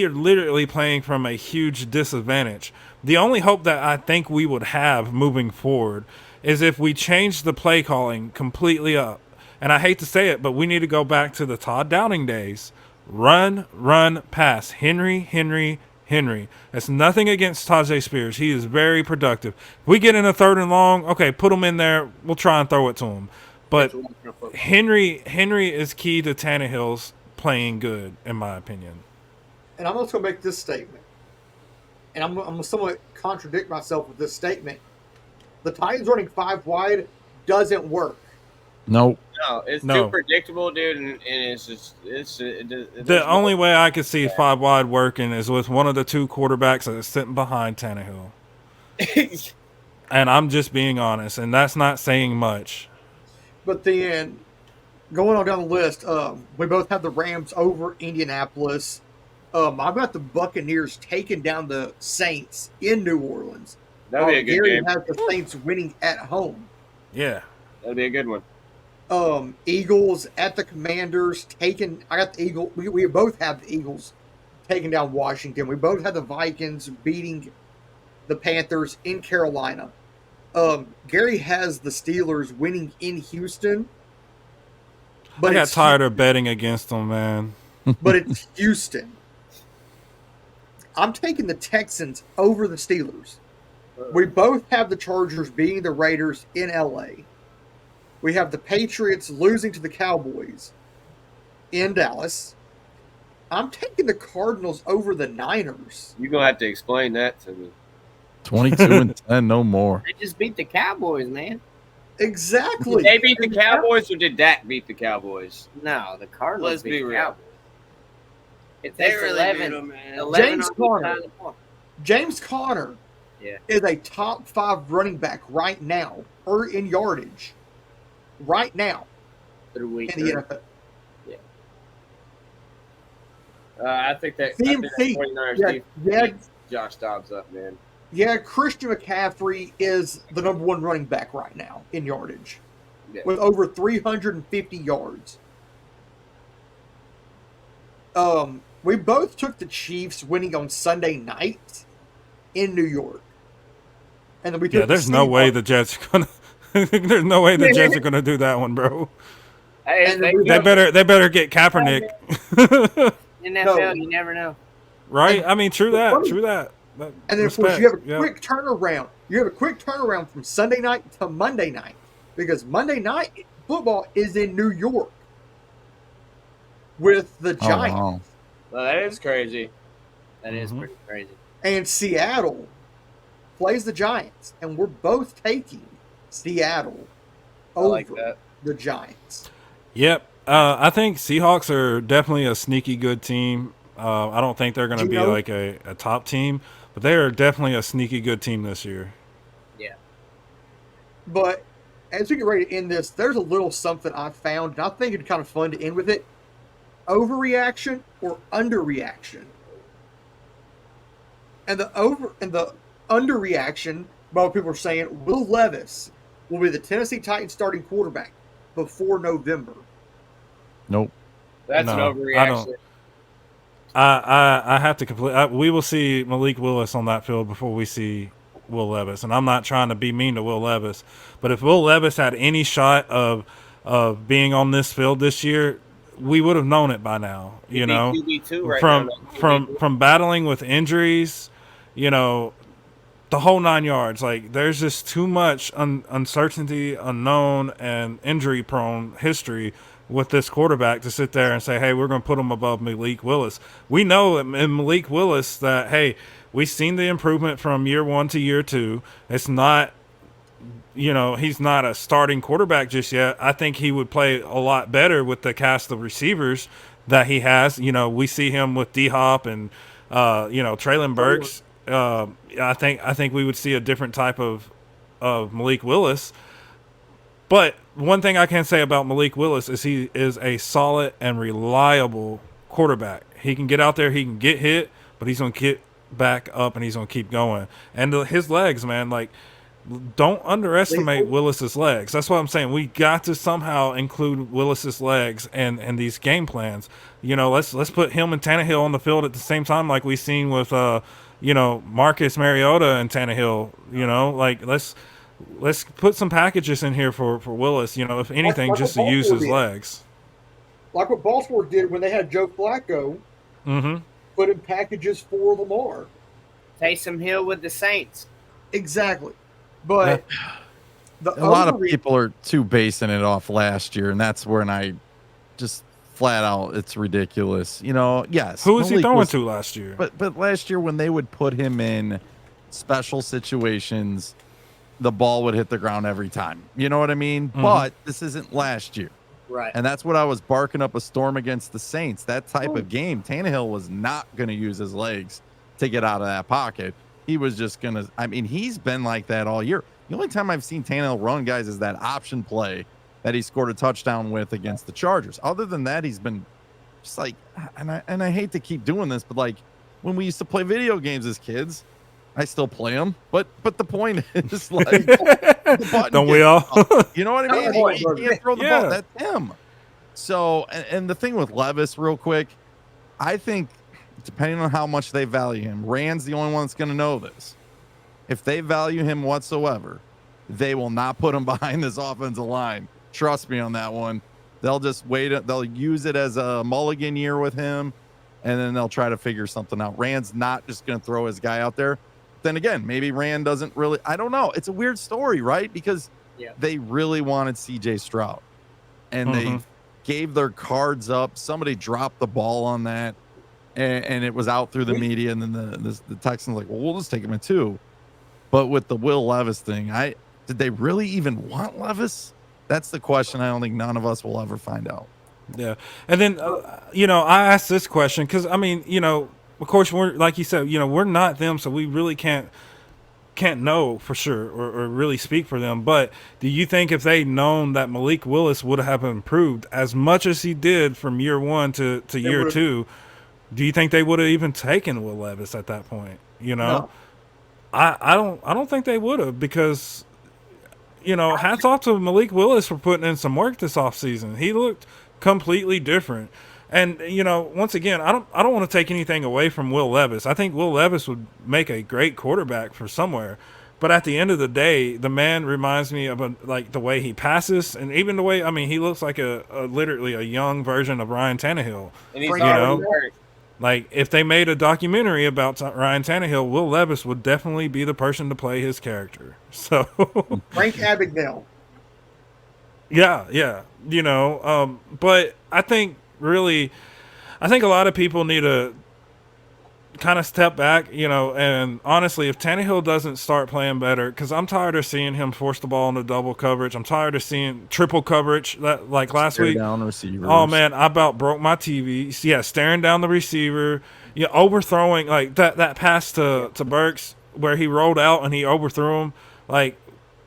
are literally playing from a huge disadvantage. The only hope that I think we would have moving forward is if we change the play calling completely up. And I hate to say it, but we need to go back to the Todd Downing days. Run, pass. Henry, Henry. That's nothing against Tajay Spears. He is very productive. If we get in a 3rd and long, okay, put him in there. We'll try and throw it to him. But Henry is key to Tannehill's playing good, in my opinion. And I'm also going to make this statement. And I'm going to somewhat contradict myself with this statement. The Titans running 5 wide doesn't work. Nope. No, it's too predictable, dude, and it's just the only way I could see 5 wide working is with one of the 2 quarterbacks that's sitting behind Tannehill. And I'm just being honest, and that's not saying much. But then, going on down the list, we both have the Rams over Indianapolis. I've got the Buccaneers taking down the Saints in New Orleans. That'd be a good Gary game. has the Saints winning at home. Yeah. That'd be a good one. Eagles at the Commanders taking. I got the Eagles. We both have the Eagles taking down Washington. We both have the Vikings beating the Panthers in Carolina. Gary has the Steelers winning in Houston. But I got tired of betting against them, man. But it's Houston. I'm taking the Texans over the Steelers. We both have the Chargers beating the Raiders in LA. We have the Patriots losing to the Cowboys in Dallas. I'm taking the Cardinals over the Niners. You're going to have to explain that to me. 22-10, no more. They just beat the Cowboys, man. Exactly. Did they beat the Cowboys or did Dak beat the Cowboys? No, the Cardinals Let's beat be the real. Cowboys. It's They really 11, beat 'em, man. 11 James on each Conner. side of the ball. James Conner is a top 5 running back right now, or in yardage, right now Through week in the 3. NFL. I think that CMC. 49ers Yeah, beats Josh Dobbs up, man. Yeah, Christian McCaffrey is the number 1 running back right now in yardage with over 350 yards. We both took the Chiefs winning on Sunday night in New York. And then we took there's no way the Jets are gonna there's no way the Jets are gonna do that one, bro. Hey, they better get Kaepernick. NFL, you never know. Right? I mean, true that. And then, of course, you have a quick turnaround. You have a quick turnaround from Sunday night to Monday night because Monday night football is in New York with the Giants. Wow. Well, that is crazy. That is pretty crazy. And Seattle plays the Giants, and we're both taking Seattle over the Giants. Yep. I think Seahawks are definitely a sneaky good team. I don't think they're going to be like a top team, but they are definitely a sneaky good team this year. Yeah. But as we get ready to end this, there's a little something I found, and I think it'd be kind of fun to end with it. Overreaction or underreaction? And the underreaction, what people are saying, Will Levis will be the Tennessee Titans starting quarterback before November. Nope. That's an overreaction. I have to we will see Malik Willis on that field before we see Will Levis. And I'm not trying to be mean to Will Levis, but if Will Levis had any shot of being on this field this year, we would have known it by now. You know, from battling with injuries, you know, the whole 9 yards. Like, there's just too much uncertainty, unknown, and injury-prone history with this quarterback to sit there and say, hey, we're going to put him above Malik Willis. We know in Malik Willis that, hey, we've seen the improvement from year 1 to year 2. It's not, you know, he's not a starting quarterback just yet. I think he would play a lot better with the cast of receivers that he has. You know, we see him with D-Hop and, you know, Traylon Burks. I think we would see a different type of Malik Willis. But one thing I can say about Malik Willis is he is a solid and reliable quarterback. He can get out there, he can get hit, but he's going to get back up and he's going to keep going. And his legs, man, like, don't underestimate Willis's legs. That's what I'm saying. We got to somehow include Willis's legs and these game plans. You know, let's put him and Tannehill on the field at the same time, like we've seen with you know, Marcus Mariota and Tannehill. You know, like let's put some packages in here for Willis. You know, if anything, just to use his legs. Like what Baltimore did when they had Joe Flacco. Mm-hmm. put in packages for Lamar. Taysom Hill with the Saints. Exactly. But a lot of people are too basing it off last year, and that's when I just flat out, it's ridiculous. You know, yes. Who was he throwing to last year? But last year when they would put him in special situations, the ball would hit the ground every time. You know what I mean? Mm-hmm. But this isn't last year. Right. And that's what I was barking up a storm against the Saints. That type of game, Tannehill was not going to use his legs to get out of that pocket. He was just going to, I mean, he's been like that all year. The only time I've seen Tannehill run, guys, is that option play that he scored a touchdown with against the Chargers. Other than that, he's been just like, and I hate to keep doing this, but like when we used to play video games as kids, I still play them, but the point is like, don't we all? You know what I mean? He can't throw the ball. That's him. So, and the thing with Levis, real quick, I think depending on how much they value him, Rand's the only one that's going to know this. If they value him whatsoever, they will not put him behind this offensive line. Trust me on that one. They'll just wait. They'll use it as a mulligan year with him, and then they'll try to figure something out. Rand's not just going to throw his guy out there. Then again, maybe Rand doesn't really. I don't know. It's a weird story, right? Because they really wanted C.J. Stroud, and they gave their cards up. Somebody dropped the ball on that, and it was out through the media. And then the Texans like, well, we'll just take him at 2. But with the Will Levis thing, did they really even want Levis? That's the question. I don't think none of us will ever find out. Yeah, and then I asked this question because I mean, of course, we're like you said, we're not them, so we really can't know for sure or really speak for them. But do you think if they'd known that Malik Willis would have improved as much as he did from year 1 to year 2, do you think they would have even taken Will Levis at that point? No. I don't think they would have because hats off to Malik Willis for putting in some work this offseason. He looked completely different. And, once again, I don't want to take anything away from Will Levis. I think Will Levis would make a great quarterback for somewhere. But at the end of the day, the man reminds me of the way he passes and even the way, he looks like literally a young version of Ryan Tannehill. And he's already hurt. Like, if they made a documentary about Ryan Tannehill, Will Levis would definitely be the person to play his character. So Frank Abagnale. Yeah. But I think a lot of people need to kind of step back, and honestly, if Tannehill doesn't start playing better, because I'm tired of seeing him force the ball into double coverage. I'm tired of seeing triple coverage like last week. Down receivers. Oh, man, I about broke my TV. Yeah, staring down the receiver, overthrowing, like that pass to Burks where he rolled out and he overthrew him. Like,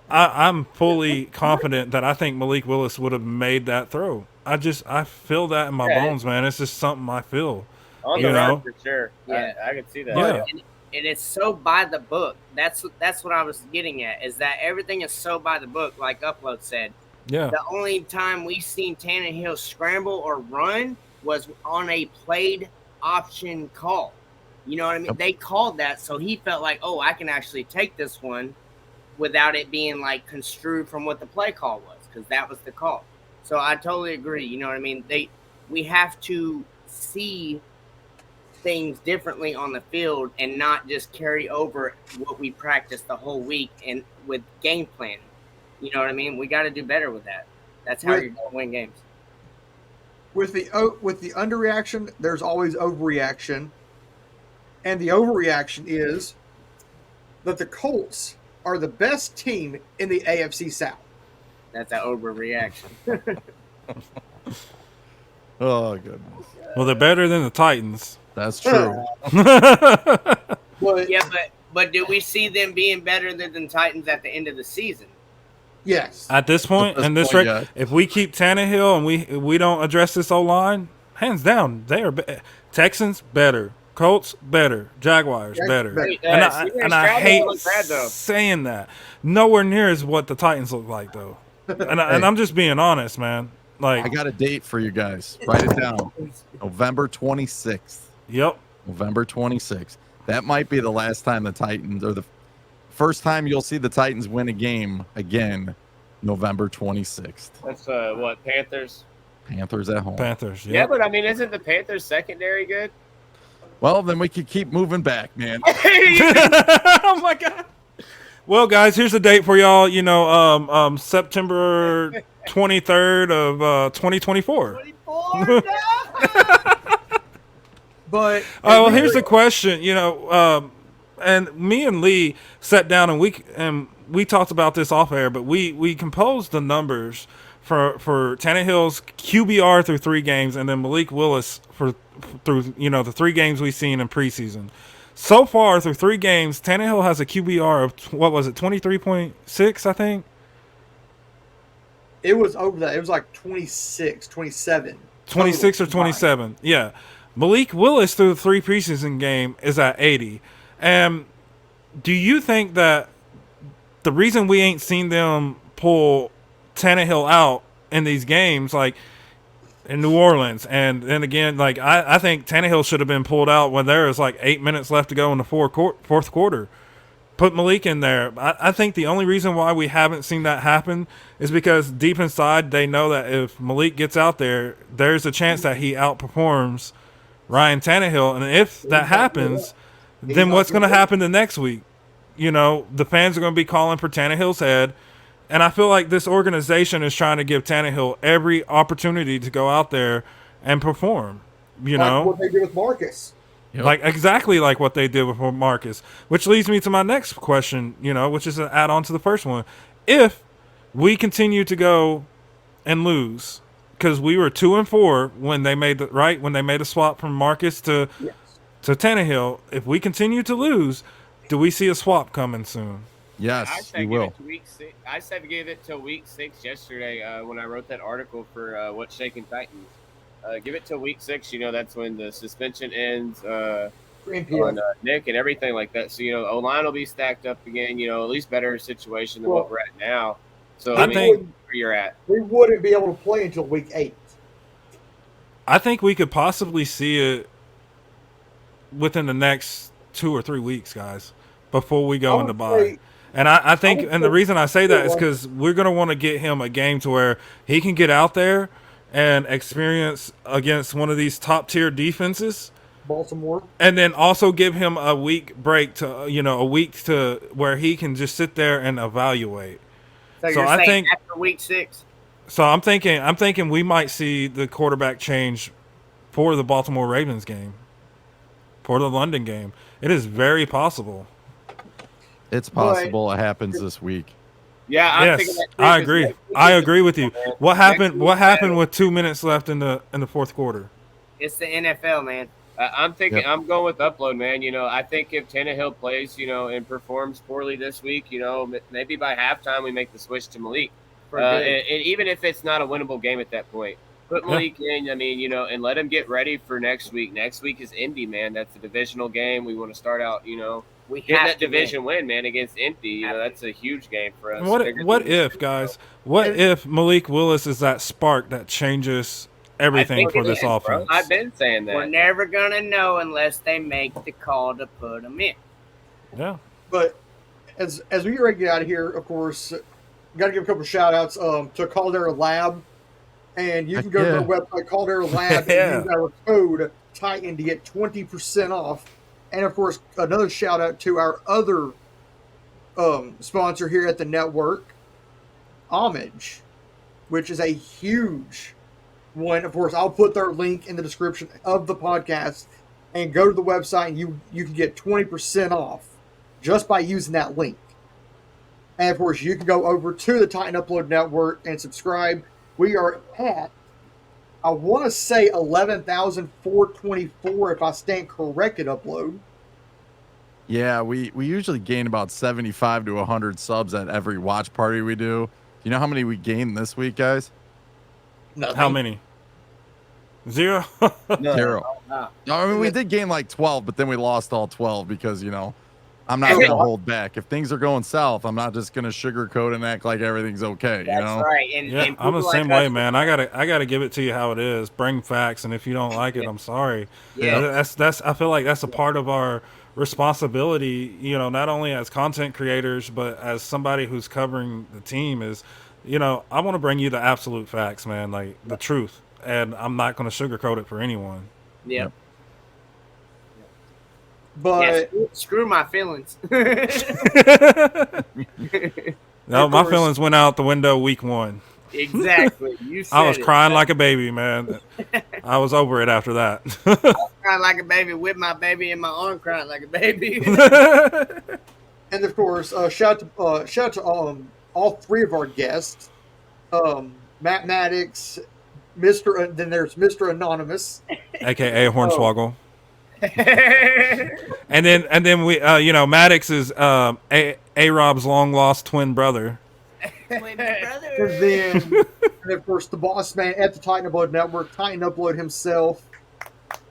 I'm fully confident that I think Malik Willis would have made that throw. I feel that in my bones, man. It's just something I feel. On the run, for sure. Yeah, I can see that. Yeah. And it's so by the book. That's what I was getting at, is that everything is so by the book, like Upload said. Yeah. The only time we've seen Tannehill scramble or run was on a played option call. You know what I mean? They called that, so he felt like, oh, I can actually take this one without it being like construed from what the play call was, because that was the call. So I totally agree. You know what I mean? We have to see things differently on the field and not just carry over what we practiced the whole week and with game plan. You know what I mean? We got to do better with that. That's how you're going to win games. With the underreaction, there's always overreaction. And the overreaction is that the Colts are the best team in the AFC South. That's an overreaction. Oh, goodness. Well, they're better than the Titans. That's true. But do we see them being better than the Titans at the end of the season? Yes. At this point, if we keep Tannehill and we don't address this O-line, hands down, they are Texans better, Colts better, Jaguars better. And I hate saying that. Nowhere near is what the Titans look like, though. And I'm just being honest, man. Like, I got a date for you guys. Write it down. November 26th. Yep. November 26th. That might be the last time the Titans, or the first time you'll see the Titans win a game again, November 26th. That's what, Panthers? Panthers at home. Panthers, yeah. Yeah, but I mean, isn't the Panthers secondary good? Well, then we could keep moving back, man. Oh my god. Well, guys, here's the date for y'all. September 23rd of 2024. 24 But Well, here's the question. And me and Lee sat down and we talked about this off air, but we composed the numbers for Tannehill's QBR through 3 games, and then Malik Willis through the 3 games we've seen in preseason. So far through 3 games, Tannehill has a QBR of 23.6, I think. it was over that. It was like 26, 27. 26 or 27. Yeah. Malik Willis through the 3 preseason game is at 80. And do you think that the reason we ain't seen them pull Tannehill out in these games, like in New Orleans, and then again, like I think Tannehill should have been pulled out when there was like 8 minutes left to go in the fourth quarter. Put Malik in there. I think the only reason why we haven't seen that happen is because deep inside they know that if Malik gets out there, there's a chance that he outperforms Ryan Tannehill. And if that happens, then what's going to happen the next week? The fans are going to be calling for Tannehill's head. And I feel like this organization is trying to give Tannehill every opportunity to go out there and perform. Like what they did with Marcus. Yep. Like exactly like what they did with Marcus, which leads me to my next question, which is an add-on to the first one. If we continue to go and lose, because we were 2-4 when they made the swap from Marcus to Tannehill. If we continue to lose, do we see a swap coming soon? Yes, you will. I said give it till week 6 yesterday when I wrote that article for What's Shaking Titans. Give it till week 6. That's when the suspension ends on Nick and everything like that. So, O-line will be stacked up again, at least better situation than what we're at now. So, I think where you're at. We wouldn't be able to play until week 8. I think we could possibly see it within the next 2 or 3 weeks, guys, before we go into bye. And I think, and the reason I say that is because we're going to want to get him a game to where he can get out there and experience against one of these top-tier defenses. Baltimore. And then also give him a week break a week to where he can just sit there and evaluate. So I think after week 6. So I'm thinking we might see the quarterback change for the Baltimore Ravens game, for the London game. It is very possible. It's possible it happens this week. Yeah, yes, I agree. I agree with you. What happened? What happened with 2 minutes left in the fourth quarter? It's the NFL, man. I'm thinking. I'm going with upload, man. I think if Tannehill plays, and performs poorly this week, maybe by halftime we make the switch to Malik. And even if it's not a winnable game at that point, put Malik in. I mean, and let him get ready for next week. Next week is Indy, man. That's a divisional game. We want to start out, we get that division win, man, against Indy. That's a huge game for us. What if, guys? What if Malik Willis is that spark that changes everything for this offense? Bro. I've been saying that. We're never going to know unless they make the call to put him in. Yeah. But as we get ready to get out of here, of course, got to give a couple of shout-outs to CalderaLab. And you can go to their website, CalderaLab, and use our code TITAN to get 20% off. And, of course, another shout-out to our other sponsor here at the network, Homage, which is a huge one. Of course, I'll put their link in the description of the podcast. And go to the website, and you can get 20% off just by using that link. And, of course, you can go over to the Titan Upload Network and subscribe. We are at, I want to say 11,424 if I stand corrected, Upload. Yeah, we usually gain about 75 to 100 subs at every watch party we do. You know how many we gained this week, guys? Nothing. How many? 0? No. 0. No, I mean, we did gain like 12, but then we lost all 12 because, I'm not going to hold back. If things are going south, I'm not just going to sugarcoat and act like everything's okay. That's right. And I'm the same way, man. I gotta give it to you how it is. Bring facts, and if you don't like it, I'm sorry. Yeah. That's. I feel like that's a part of our responsibility. Not only as content creators, but as somebody who's covering the team. Is I want to bring you the absolute facts, man. Like the truth, and I'm not going to sugarcoat it for anyone. Yeah. But screw my feelings. No, Of my course. feelings went out the window week 1. Exactly. You said I was it. crying like a baby, man. I was over it after that. Crying like a baby with my baby in my arm, crying like a baby. and of course, shout out to all three of our guests, Matt Mattax, Mr. Then there's Mr. Anonymous, AKA Hornswoggle. and then we Mattax is A-Rob's long lost twin brother. and then and of course the boss man at the Titan Upload Network, Titan Upload himself.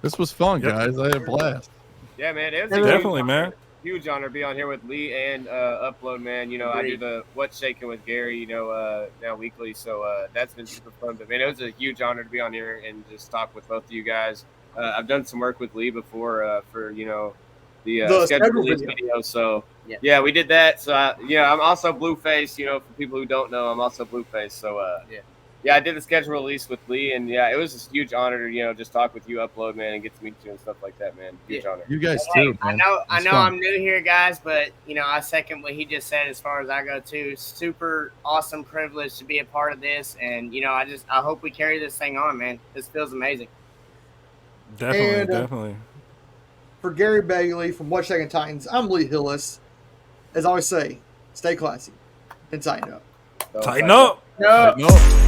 This was fun, guys. I had a blast. Yeah, man. It was Definitely, man. huge honor to be on here with Lee and Upload, man. I do the What's Shaking with Gary, now weekly. So that's been super fun. But, man, it was a huge honor to be on here and just talk with both of you guys. I've done some work with Lee before for, the schedule release video. So, yeah, we did that. So, I'm also Blueface. For people who don't know, I'm also Blueface. So, yeah, I did the schedule release with Lee, and it was a huge honor to just talk with you, Upload, man, and get to meet you and stuff like that, man. Huge honor. You guys Hey, too, man. I know I'm new here, guys, but I second what he just said as far as I go too. Super awesome privilege to be a part of this, and I hope we carry this thing on, man. This feels amazing. Definitely. For Gary Bailey from What's Shaking Titans, I'm Lee Hillis. As I always say, stay classy and tighten up. So, Tighten up. No. No.